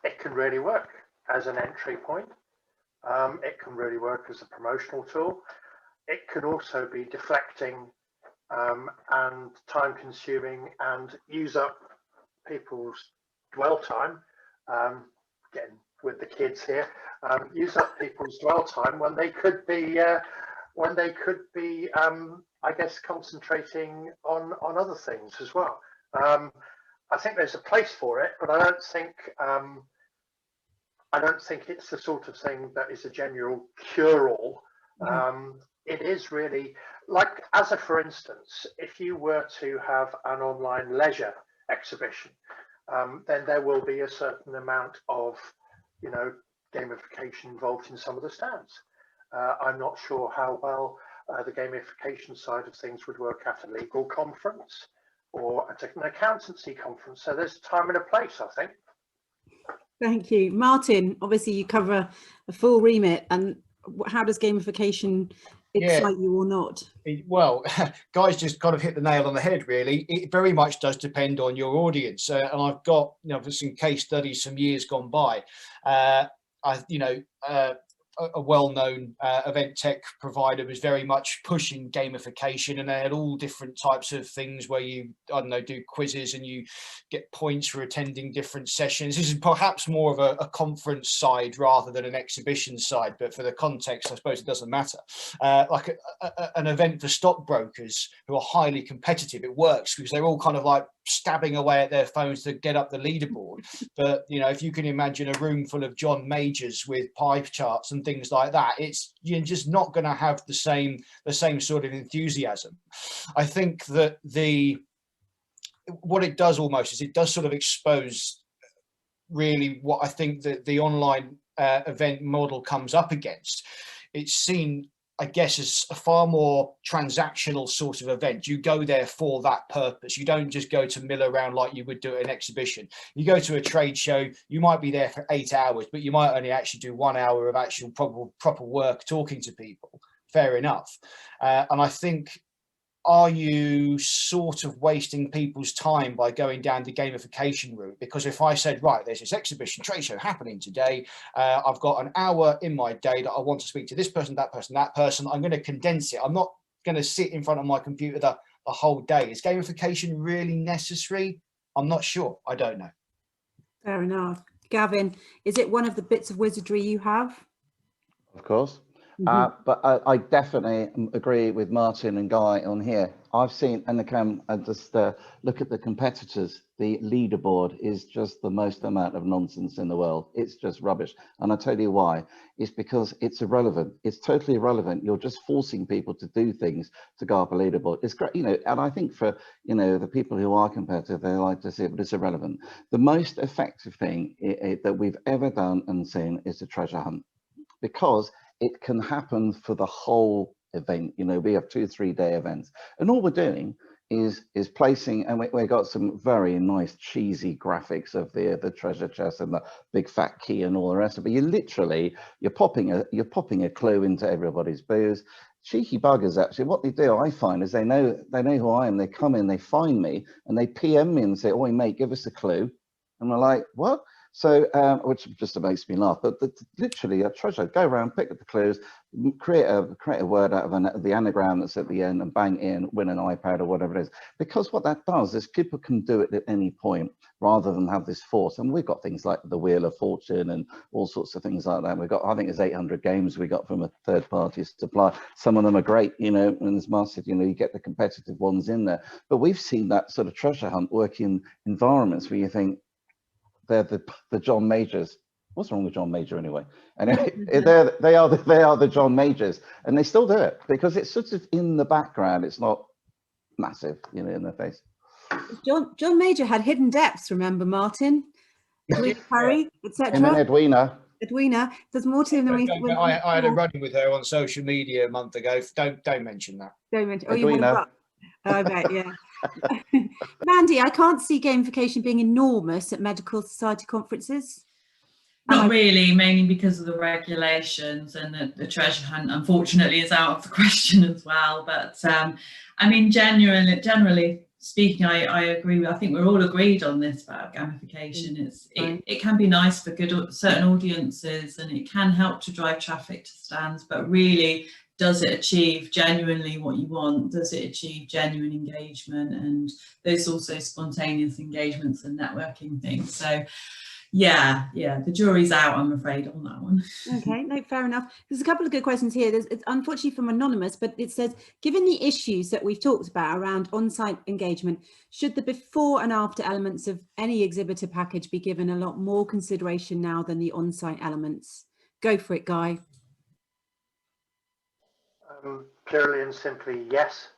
it can really work as an entry point. It can really work as a promotional tool. It can also be deflecting and time consuming and use up people's dwell time, getting with the kids here, use up people's dwell time when they could be I guess concentrating on other things as well. I think there's a place for it, but I don't think it's the sort of thing that is a general cure-all. It is really like, for instance, if you were to have an online leisure exhibition, then there will be a certain amount of, gamification involved in some of the stands. I'm not sure how well the gamification side of things would work at a legal conference or at an accountancy conference. So there's a time and a place, I think. Thank you. Martin, obviously you cover a full remit, and how does gamification excite you or not? Well, Guy's just kind of hit the nail on the head, really. It very much does depend on your audience. And I've got, some case studies from years gone by. A well-known event tech provider was very much pushing gamification, and they had all different types of things where you, do quizzes and you get points for attending different sessions. This is perhaps more of a conference side rather than an exhibition side, but for the context, I suppose it doesn't matter. Like an event for stockbrokers who are highly competitive, it works because they're all kind of like stabbing away at their phones to get up the leaderboard. But if you can imagine a room full of John Majors with pie charts and things like that, you're just not going to have the same sort of enthusiasm. I think that what it does almost is it does sort of expose really what I think that the online event model comes up against. It's seen, I guess, as a far more transactional sort of event. You go there for that purpose. You don't just go to mill around like you would do at an exhibition. You go to a trade show, you might be there for 8 hours, but you might only actually do 1 hour of actual proper work talking to people. Fair enough. And I think, are you sort of wasting people's time by going down the gamification route? Because if I said, right, there's this exhibition trade show happening today, I've got an hour in my day that I want to speak to this person, that person, that person, I'm going to condense it. I'm not going to sit in front of my computer the whole day. Is gamification really necessary? I'm not sure. I don't know. Fair enough. Gavin, is it one of the bits of wizardry you have? Of course. But I definitely agree with Martin and Guy on here. I've seen, and I just look at the competitors. The leaderboard is just the most amount of nonsense in the world. It's just rubbish. And I'll tell you why. It's because it's irrelevant. It's totally irrelevant. You're just forcing people to do things to go up a leaderboard. It's great, you know, and I think for, you know, the people who are competitive, they like to see it, but it's irrelevant. The most effective thing that we've ever done and seen is the treasure hunt, because it can happen for the whole event. You know, we have 2-3 day events, and all we're doing is placing, and we got some very nice cheesy graphics of the treasure chest and the big fat key and all the rest of it. You're popping a clue into everybody's booths. Cheeky buggers, actually, what they do, I find, is they know who I am. They come in, they find me, and they PM me and say, "Oh, mate, give us a clue." And we're like, "What?" So, which just makes me laugh. But literally, a treasure. Go around, pick up the clues, create a word out of the anagram that's at the end, and bang in, win an iPad or whatever it is. Because what that does is people can do it at any point, rather than have this force. And we've got things like the Wheel of Fortune and all sorts of things like that. We've got, I think it's 800 games we got from a third-party supplier. Some of them are great, you know, and as Mark said, you know, you get the competitive ones in there. But we've seen that sort of treasure hunt work in environments where you think, they're the John Majors. What's wrong with John Major anyway? And they are the John Majors, and they still do it because it's sort of in the background. It's not massive, you know, in their face. John Major had hidden depths. Remember, Martin, Harry, etc. And then Edwina. There's more to him than we. I had a run with her on social media a month ago. Don't mention that. Don't mention. Oh, Edwina. you want to. I bet, yeah. Mandy, I can't see gamification being enormous at medical society conferences. Not really, mainly because of the regulations, and the treasure hunt, unfortunately, is out of the question as well. But I mean, generally speaking, I agree. I think we're all agreed on this about gamification. It can be nice for certain audiences, and it can help to drive traffic to stands. But really, does it achieve genuinely what you want? Does it achieve genuine engagement? And there's also spontaneous engagements and networking things. So yeah, the jury's out, I'm afraid, on that one. Okay, no, fair enough. There's a couple of good questions here. It's unfortunately from Anonymous, but it says, given the issues that we've talked about around on-site engagement, should the before and after elements of any exhibitor package be given a lot more consideration now than the on-site elements? Go for it, Guy. Purely and simply, yes.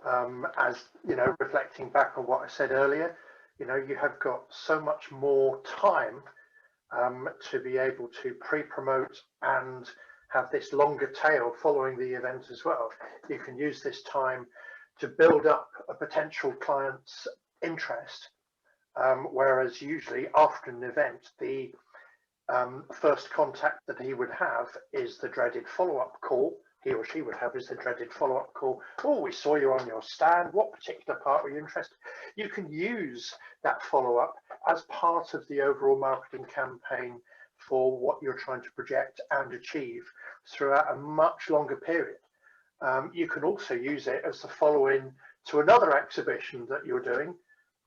As you know, reflecting back on what I said earlier, you know, you have got so much more time to be able to pre-promote and have this longer tail following the event as well. You can use this time to build up a potential client's interest, whereas usually after an event, the first contact that he would have is the dreaded follow-up call. He or she would have is the dreaded follow-up call. "Oh, we saw you on your stand. What particular part were you interested?" You can use that follow-up as part of the overall marketing campaign for what you're trying to project and achieve throughout a much longer period. You can also use it as the follow-in to another exhibition that you're doing,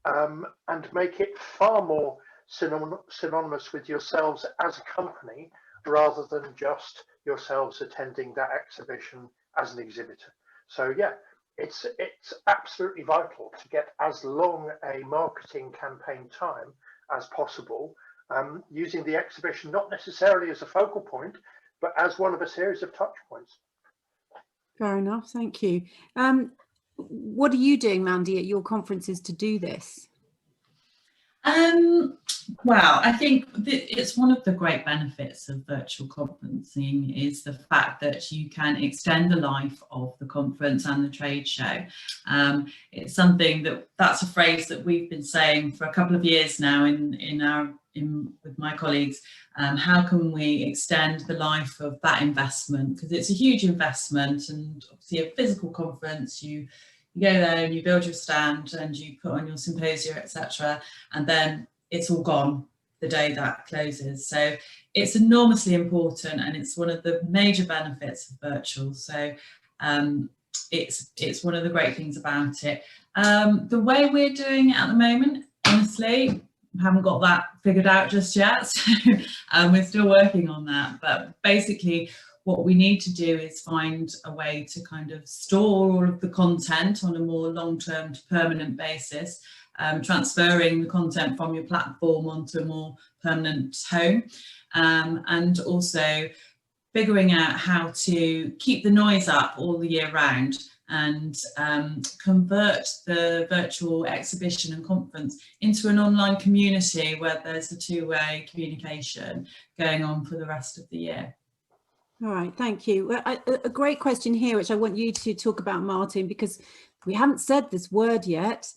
and make it far more synonymous with yourselves as a company, rather than just yourselves attending that exhibition as an exhibitor. So yeah, it's absolutely vital to get as long a marketing campaign time as possible, using the exhibition not necessarily as a focal point, but as one of a series of touch points. Fair enough, thank you. What are you doing, Mandy, at your conferences to do this? Well, I think it's one of the great benefits of virtual conferencing is the fact that you can extend the life of the conference and the trade show. It's something that's a phrase that we've been saying for a couple of years now with my colleagues. How can we extend the life of that investment? Because it's a huge investment, and obviously a physical conference, you go there and you build your stand and you put on your symposia, etc., and then it's all gone the day that closes. So it's enormously important, and it's one of the major benefits of virtual. So it's one of the great things about it. The way we're doing it at the moment, honestly, haven't got that figured out just yet. So we're still working on that. But basically, what we need to do is find a way to kind of store all of the content on a more long-term to permanent basis, transferring the content from your platform onto a more permanent home, and also figuring out how to keep the noise up all the year round and convert the virtual exhibition and conference into an online community where there's a two-way communication going on for the rest of the year. All right, thank you. Well, a great question here, which I want you to talk about, Martin, because we haven't said this word yet,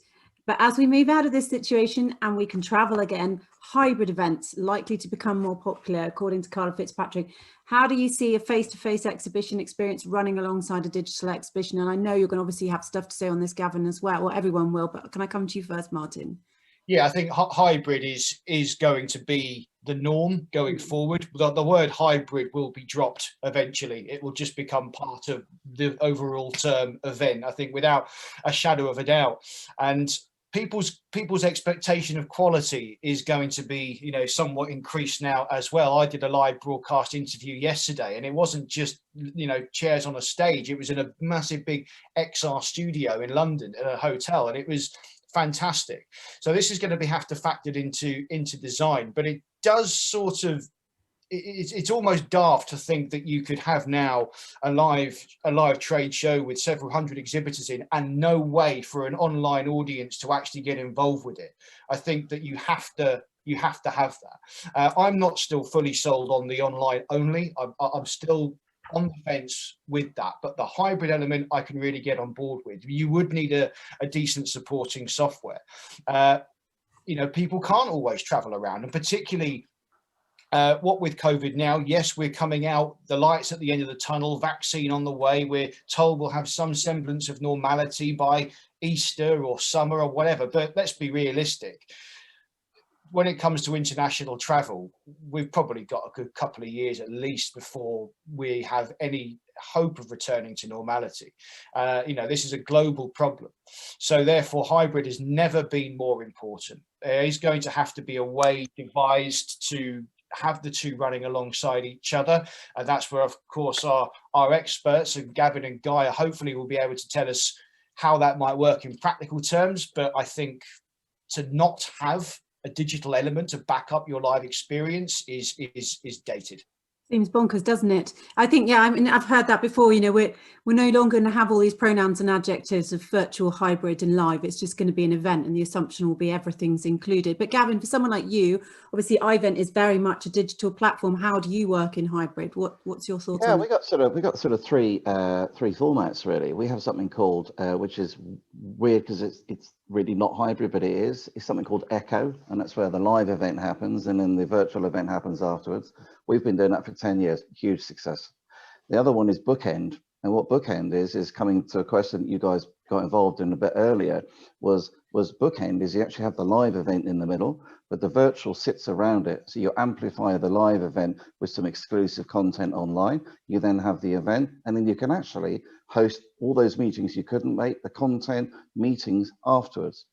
but as we move out of this situation and we can travel again, hybrid events likely to become more popular, according to Carla Fitzpatrick. How do you see a face-to-face exhibition experience running alongside a digital exhibition? And I know you're going to obviously have stuff to say on this, Gavin, as well. Well, everyone will, but can I come to you first, Martin? Yeah, I think hybrid is going to be the norm going forward. The word hybrid will be dropped eventually. It will just become part of the overall term event, I think, without a shadow of a doubt. And people's expectation of quality is going to be, you know, somewhat increased now as well. I did a live broadcast interview yesterday, and it wasn't just, you know, chairs on a stage. It was in a massive big XR studio in London at a hotel, and it was fantastic. So this is going to have to factored into design, but it does sort of, it's almost daft to think that you could have now a live trade show with several hundred exhibitors in and no way for an online audience to actually get involved with it. I think that you have to have that. I'm not still fully sold on the online only. I'm still on the fence with that, but the hybrid element I can really get on board with. You would need a decent supporting software. You know, people can't always travel around, and particularly what with COVID now, yes, we're coming out, the light's at the end of the tunnel, vaccine on the way. We're told we'll have some semblance of normality by Easter or summer or whatever, but let's be realistic. When it comes to international travel, we've probably got a good couple of years at least before we have any hope of returning to normality. You know, this is a global problem. So therefore, hybrid has never been more important. There is going to have to be a way devised to have the two running alongside each other, and that's where, of course, our experts, and Gavin and Guy hopefully will be able to tell us how that might work in practical terms. But I think to not have a digital element to back up your live experience is dated. Seems bonkers, doesn't it? I think, yeah, I mean, I've heard that before. You know, we're no longer going to have all these pronouns and adjectives of virtual, hybrid and live. It's just going to be an event, and the assumption will be everything's included. But Gavin, for someone like you, obviously Ivent is very much a digital platform. How do you work in hybrid? What's your thoughts on it? Yeah, we got sort of three formats really. We have something called, which is weird because it's really not hybrid, but it is. It's something called Echo, and that's where the live event happens, and then the virtual event happens afterwards. We've been doing that for 10 years, huge success. The other one is Bookend, and what Bookend is coming to a question that you guys got involved in a bit earlier, was Bookend is you actually have the live event in the middle, but the virtual sits around it. So you amplify the live event with some exclusive content online. You then have the event, and then you can actually host all those meetings you couldn't make, the content meetings afterwards.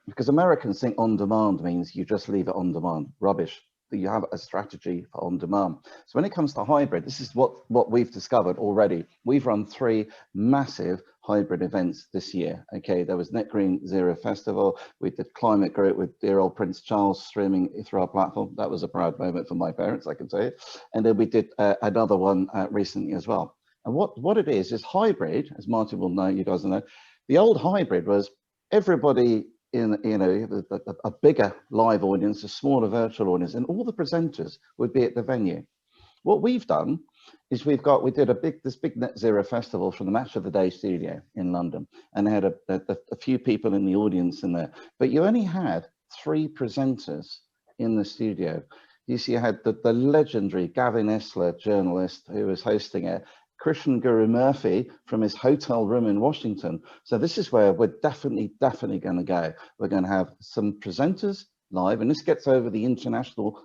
Because Americans think on demand means you just leave it on demand. Rubbish. That you have a strategy for on demand. So when it comes to hybrid, this is what we've discovered already. We've run 3 massive hybrid events this year. Okay, there was Net Green Zero Festival. We did Climate Group with dear old Prince Charles streaming through our platform. That was a proud moment for my parents, I can tell you. And then we did another one recently as well. And what it is hybrid, as Martin will know, you guys will know. The old hybrid was everybody in, you know, a bigger live audience, a smaller virtual audience, and all the presenters would be at the venue. What we've done is we did this big Net Zero Festival from the Match of the Day studio in London, and they had a few people in the audience in there, but you only had 3 presenters in the studio. You see, you had the legendary Gavin Newman, journalist, who was hosting it, Christian Guru Murphy from his hotel room in Washington. So this is where we're definitely going to go. We're going to have some presenters live, and this gets over the international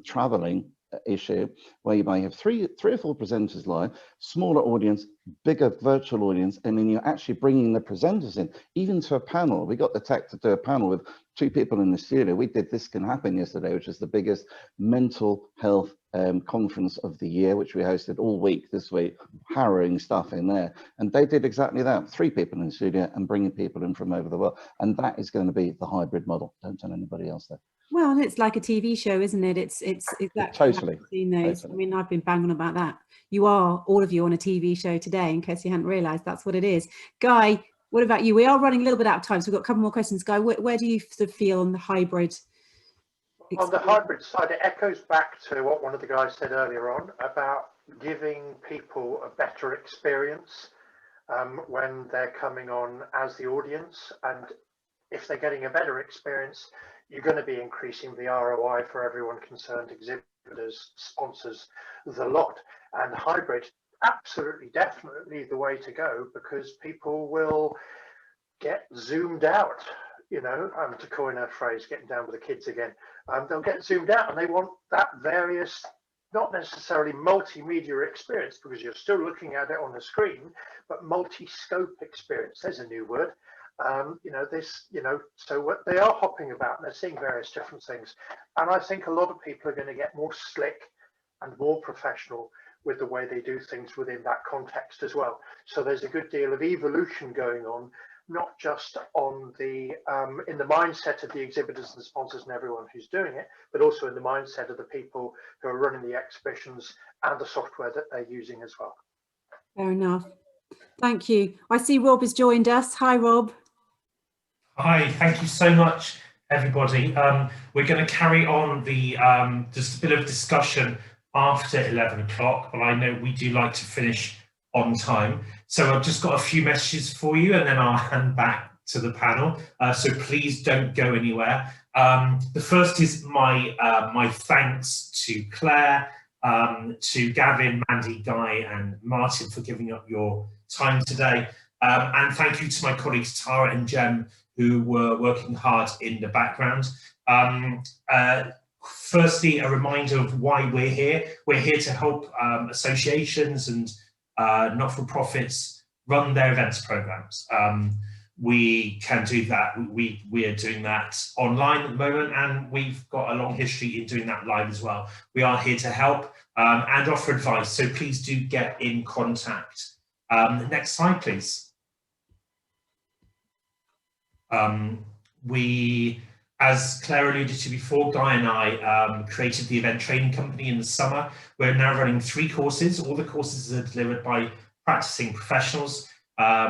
traveling issue where you may have three or four presenters live, smaller audience, bigger virtual audience, and then you're actually bringing the presenters in, even to a panel. We got the tech to do a panel with 2 people in the studio. We did This Can Happen yesterday, which is the biggest mental health conference of the year, which we hosted all week this week, harrowing stuff in there. And they did exactly that, 3 people in the studio and bringing people in from over the world. And that is going to be the hybrid model. Don't tell anybody else that. Well, it's like a TV show, isn't it? It's exactly Totally. Seen those. Totally. I mean, I've been banging about that. You are, all of you, on a TV show today, in case you hadn't realised. That's what it is. Guy, what about you? We are running a little bit out of time, so we've got a couple more questions. Guy, where do you sort of feel on the hybrid? On the hybrid side, it echoes back to what one of the guys said earlier on about giving people a better experience when they're coming on as the audience. And if they're getting a better experience, you're going to be increasing the ROI for everyone concerned, exhibitors, sponsors, the lot. And hybrid, absolutely, definitely the way to go, because people will get zoomed out, you know, to coin a phrase, getting down with the kids again. They'll get zoomed out and they want that various, not necessarily multimedia experience, because you're still looking at it on the screen, but multi-scope experience. There's a new word. You know, this, you know, so what they are hopping about and they're seeing various different things. And I think a lot of people are going to get more slick and more professional with the way they do things within that context as well. So there's a good deal of evolution going on, not just on the in the mindset of the exhibitors and the sponsors and everyone who's doing it, but also in the mindset of the people who are running the exhibitions and the software that they're using as well. Fair enough. Thank you. I see Rob has joined us. Hi, Rob. Hi, thank you so much, everybody. We're going to carry on the just a bit of discussion after 11 o'clock, but I know we do like to finish on time. So I've just got a few messages for you and then I'll hand back to the panel. So please don't go anywhere. The first is my thanks to Claire, to Gavin, Mandy, Guy and Martin for giving up your time today. And thank you to my colleagues Tara and Jem, who were working hard in the background. Firstly, a reminder of why we're here. We're here to help associations and not-for-profits run their events programs. We can do that. We are doing that online at the moment, and we've got a long history in doing that live as well. We are here to help and offer advice, so please do get in contact. Next slide, please. We, as Claire alluded to before, Guy and I created the event training company in the summer. We're now running 3 courses. All the courses are delivered by practicing professionals.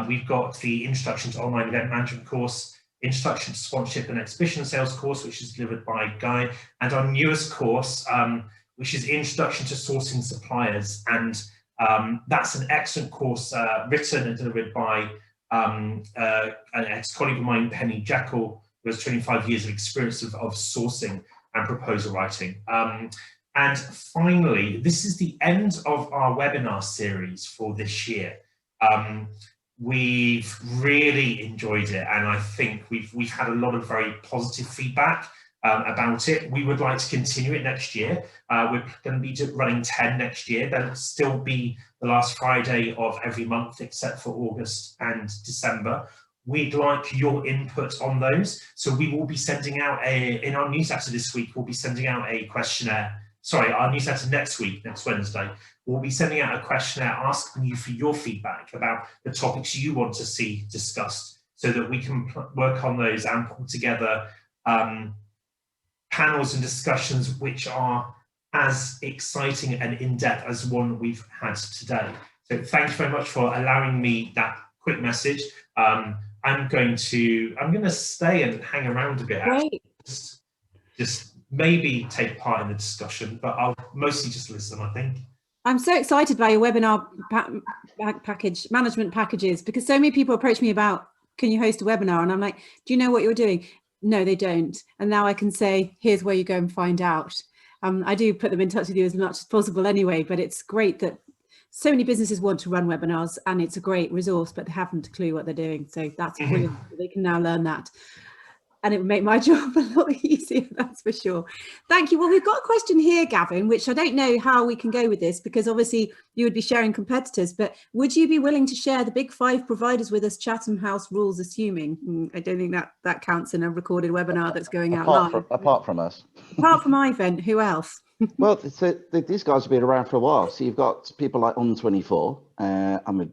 We've got the Introduction to Online Event Management course, Introduction to Sponsorship and Exhibition Sales course, which is delivered by Guy, and our newest course, which is Introduction to Sourcing Suppliers. And that's an excellent course written and delivered by an ex-colleague of mine, Penny Jekyll, who has 25 years of experience of sourcing and proposal writing. And finally, this is the end of our webinar series for this year. We've really enjoyed it, and I think we've had a lot of very positive feedback about it. We would like to continue it next year. We're going to be running 10 next year. That'll still be the last Friday of every month except for August and December. We'd like your input on those. So we will be sending out in our newsletter this week, we'll be sending out a questionnaire. Sorry, our newsletter next week, next Wednesday, we'll be sending out a questionnaire asking you for your feedback about the topics you want to see discussed, so that we can work on those and pull together panels and discussions which are as exciting and in-depth as one we've had today. So thank you very much for allowing me that quick message. I'm going to stay and hang around a bit. Just maybe take part in the discussion, but I'll mostly just listen, I think. I'm so excited by your webinar management packages, because so many people approach me about, can you host a webinar? And I'm like, do you know what you're doing? No, they don't. And now I can say, here's where you go and find out. I do put them in touch with you as much as possible anyway, but it's great that so many businesses want to run webinars, and it's a great resource, but they haven't a clue what they're doing. So that's brilliant. They can now learn that. and it would make my job a lot easier, that's for sure. Thank you. Well, we've got a question here, Gavin, which I don't know how we can go with this, because obviously you would be sharing competitors, but would you be willing to share the big 5 providers with us, Chatham House rules assuming? I don't think that counts in a recorded webinar that's going out live. Apart from us. Apart from Ivent, who else? Well, these guys have been around for a while. So you've got people like On24, I mean,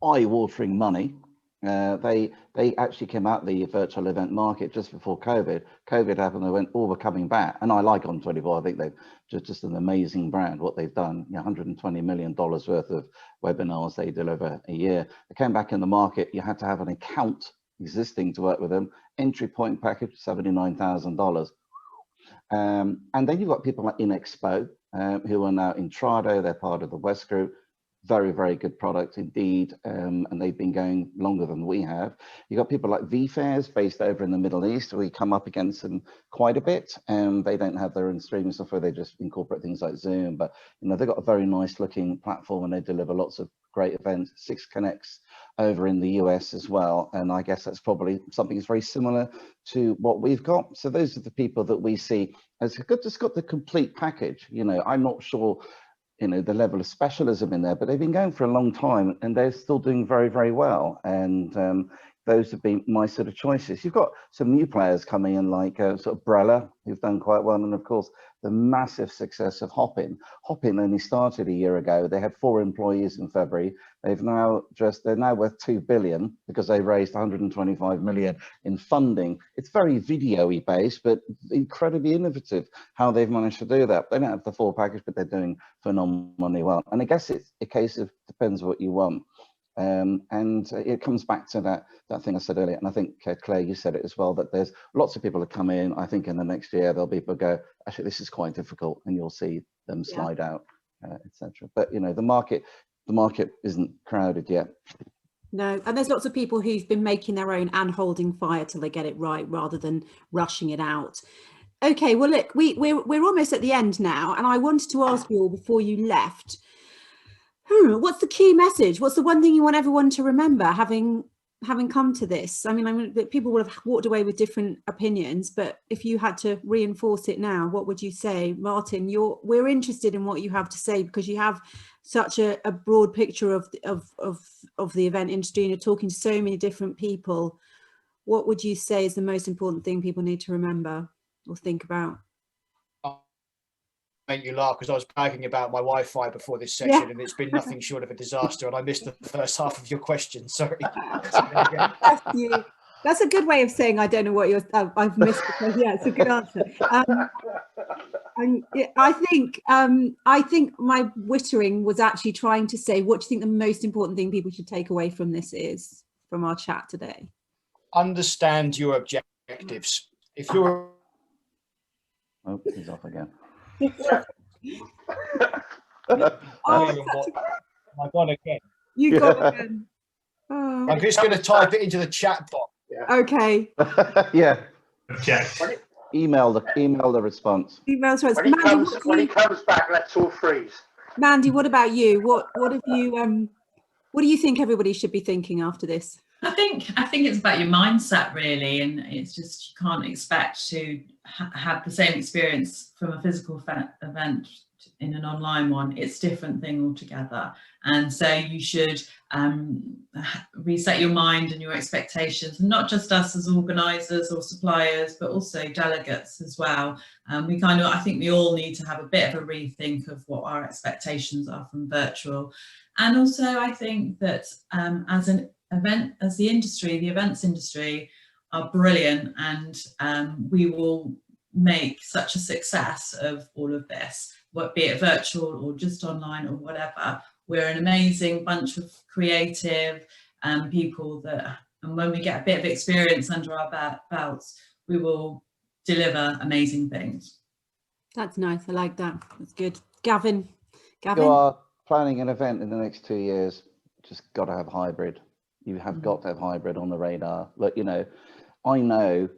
eye-watering money. They actually came out the virtual event market just before COVID. COVID happened, they went, oh, we're coming back. And I like On24. I think they've just an amazing brand, what they've done. You know, $120 million worth of webinars they deliver a year. They came back in the market. You had to have an account existing to work with them. Entry point package, $79,000. And then you've got people like Inexpo, who are now in Trado. They're part of the West Group. Very, very good product indeed, and they've been going longer than we have. You've got people like VFairs based over in the Middle East. We come up against them quite a bit, and they don't have their own streaming software. They just incorporate things like Zoom, but you know, they've got a very nice looking platform, and they deliver lots of great events. 6 Connects over in the US as well, and I guess that's probably something that's very similar to what we've got. So those are the people that we see as just got the complete package. You know, I'm not sure, you know, the level of specialism in there, but they've been going for a long time and they're still doing very, very well. And those have been my sort of choices. You've got some new players coming in like sort of Brella, who've done quite well. And of course, the massive success of Hopin. Hopin only started a year ago. They had 4 employees in February. They're now worth 2 billion because they raised 125 million in funding. It's very video-y based, but incredibly innovative how they've managed to do that. They don't have the full package, but they're doing phenomenally well. And I guess it's a case of depends what you want. And it comes back to that thing I said earlier, and I think Claire, you said it as well, that there's lots of people that come in. I think in the next year there'll be people go, actually this is quite difficult, and you'll see them slide out, etc. But you know, the market isn't crowded yet. No, and there's lots of people who've been making their own and holding fire till they get it right, rather than rushing it out. Okay, well look, we're almost at the end now, and I wanted to ask you all before you left, what's the key message? What's the one thing you want everyone to remember having come to this? I mean, people would have walked away with different opinions, but if you had to reinforce it now, what would you say? Martin, we're interested in what you have to say, because you have such a broad picture of the event industry, and you're talking to so many different people. What would you say is the most important thing people need to remember or think about? Make you laugh because I was bragging about my Wi-Fi before this session, and it's been nothing short of a disaster, and I missed the first half of your question. Sorry. That's a good way of saying I don't know what you're. I've missed it. Yeah, it's a good answer. And I think my wittering was actually trying to say, what do you think the most important thing people should take away from this is, from our chat today? Understand your objectives. If you're he's off again. I got again. You got again. Oh. I'm just going to type it into the chat box. Yeah. Okay. Yeah. Okay. Email the response. Email response. When he comes back, let's all freeze. Mandy, what about you? What have you? What do you think everybody should be thinking after this? I think it's about your mindset, really, and it's just you can't expect to have the same experience from a physical event in an online one. It's a different thing altogether, and so you should reset your mind and your expectations, and not just us as organisers or suppliers, but also delegates as well. I think we all need to have a bit of a rethink of what our expectations are from virtual, and also I think that the events industry are brilliant, and we will make such a success of all of this, be it virtual or just online or whatever. We're an amazing bunch of creative people and when we get a bit of experience under our belts, we will deliver amazing things. That's nice. I like that. That's good. Gavin. You are planning an event in the next 2 years. Just got to have hybrid. You have got to have hybrid on the radar. Look, you know, I know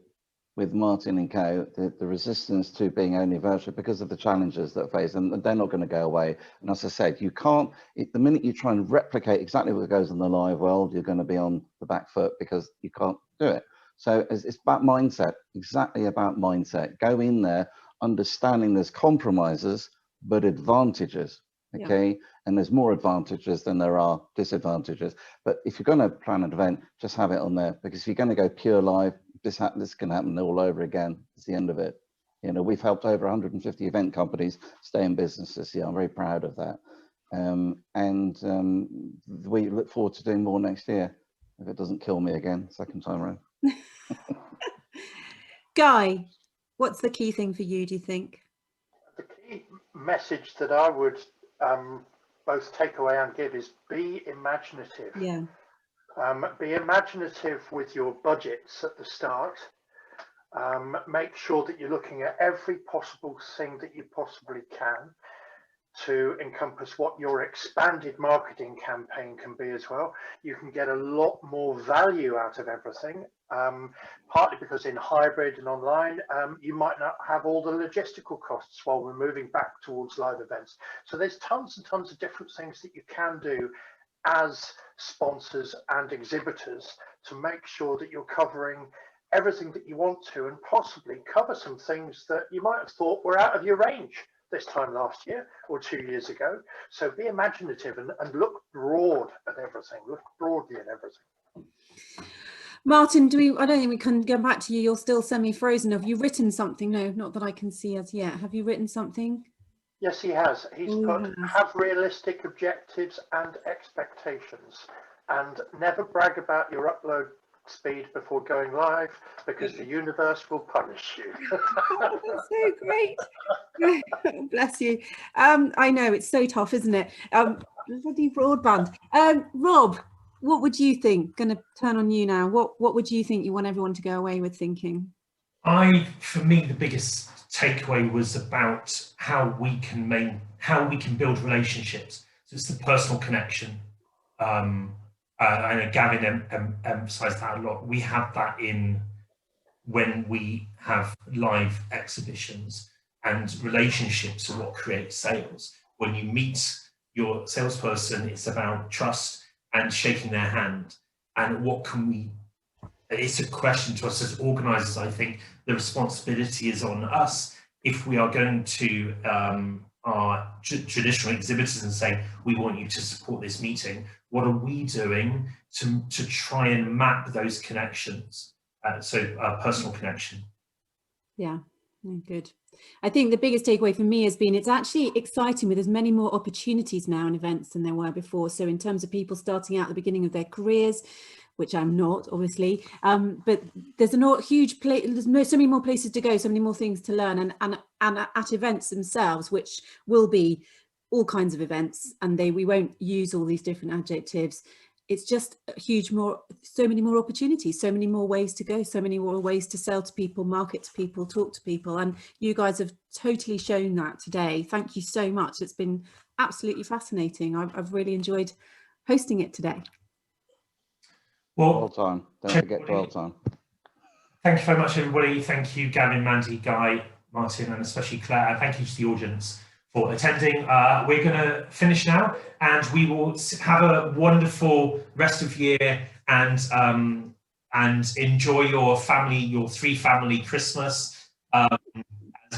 with Martin and co, the resistance to being only virtual because of the challenges that face, and they're not going to go away. And as I said, you can't, the minute you try and replicate exactly what goes in the live world, you're going to be on the back foot because you can't do it. So it's about mindset, exactly about mindset. Go in there understanding there's compromises, but advantages, okay? Yeah. And there's more advantages than there are disadvantages. But if you're going to plan an event, just have it on there, because if you're going to go pure live, this can happen all over again. It's the end of it. You know, we've helped over 150 event companies stay in business this year. I'm very proud of that. We look forward to doing more next year, if it doesn't kill me again, second time around. Guy, what's the key thing for you, do you think? The key message that I would both take away and give is be imaginative. Yeah. Be imaginative with your budgets at the start. Make sure that you're looking at every possible thing that you possibly can to encompass what your expanded marketing campaign can be as well. You can get a lot more value out of everything, partly because in hybrid and online, you might not have all the logistical costs while we're moving back towards live events. So there's tons and tons of different things that you can do as sponsors and exhibitors to make sure that you're covering everything that you want to, and possibly cover some things that you might have thought were out of your range this time last year or 2 years ago. So be imaginative and look broad at everything. Look broadly at everything. Martin, I don't think we can go back to you. You're still semi-frozen. Have you written something? No, not that I can see as yet. Have you written something? Yes, he has. He's put, have realistic objectives and expectations, and never brag about your upload speed before going live, because the universe will punish you. Oh, that's so great. Bless you. I know, it's so tough, isn't it? Bloody broadband. Rob, what would you think? Going to turn on you now. What would you think you want everyone to go away with thinking? For me, the biggest takeaway was about how we can build relationships. So it's the personal connection. I know Gavin emphasised that a lot. We have that when we have live exhibitions, and relationships are what creates sales. When you meet your salesperson, it's about trust and shaking their hand. And it's a question to us as organisers. I think the responsibility is on us if we are going to our traditional exhibitors and say, we want you to support this meeting. What are we doing to try and map those connections? Personal connection. Yeah, good. I think the biggest takeaway for me has been it's actually exciting with as many more opportunities now in events than there were before. So in terms of people starting out at the beginning of their careers, which I'm not, obviously, but there's there's so many more places to go, so many more things to learn, and at events themselves, which will be all kinds of events, and we won't use all these different adjectives. It's just so many more opportunities, so many more ways to go, so many more ways to sell to people, market to people, talk to people, and you guys have totally shown that today. Thank you so much. It's been absolutely fascinating. I've really enjoyed hosting it today. Well time. Don't forget well time. Thank you very much, everybody. Thank you, Gavin, Mandy, Guy, Martin, and especially Claire. And thank you to the audience for attending. We're going to finish now, and we will have a wonderful rest of year and enjoy your three-family Christmas as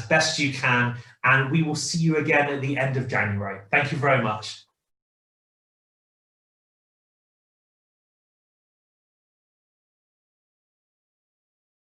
best you can. And we will see you again at the end of January. Thank you very much.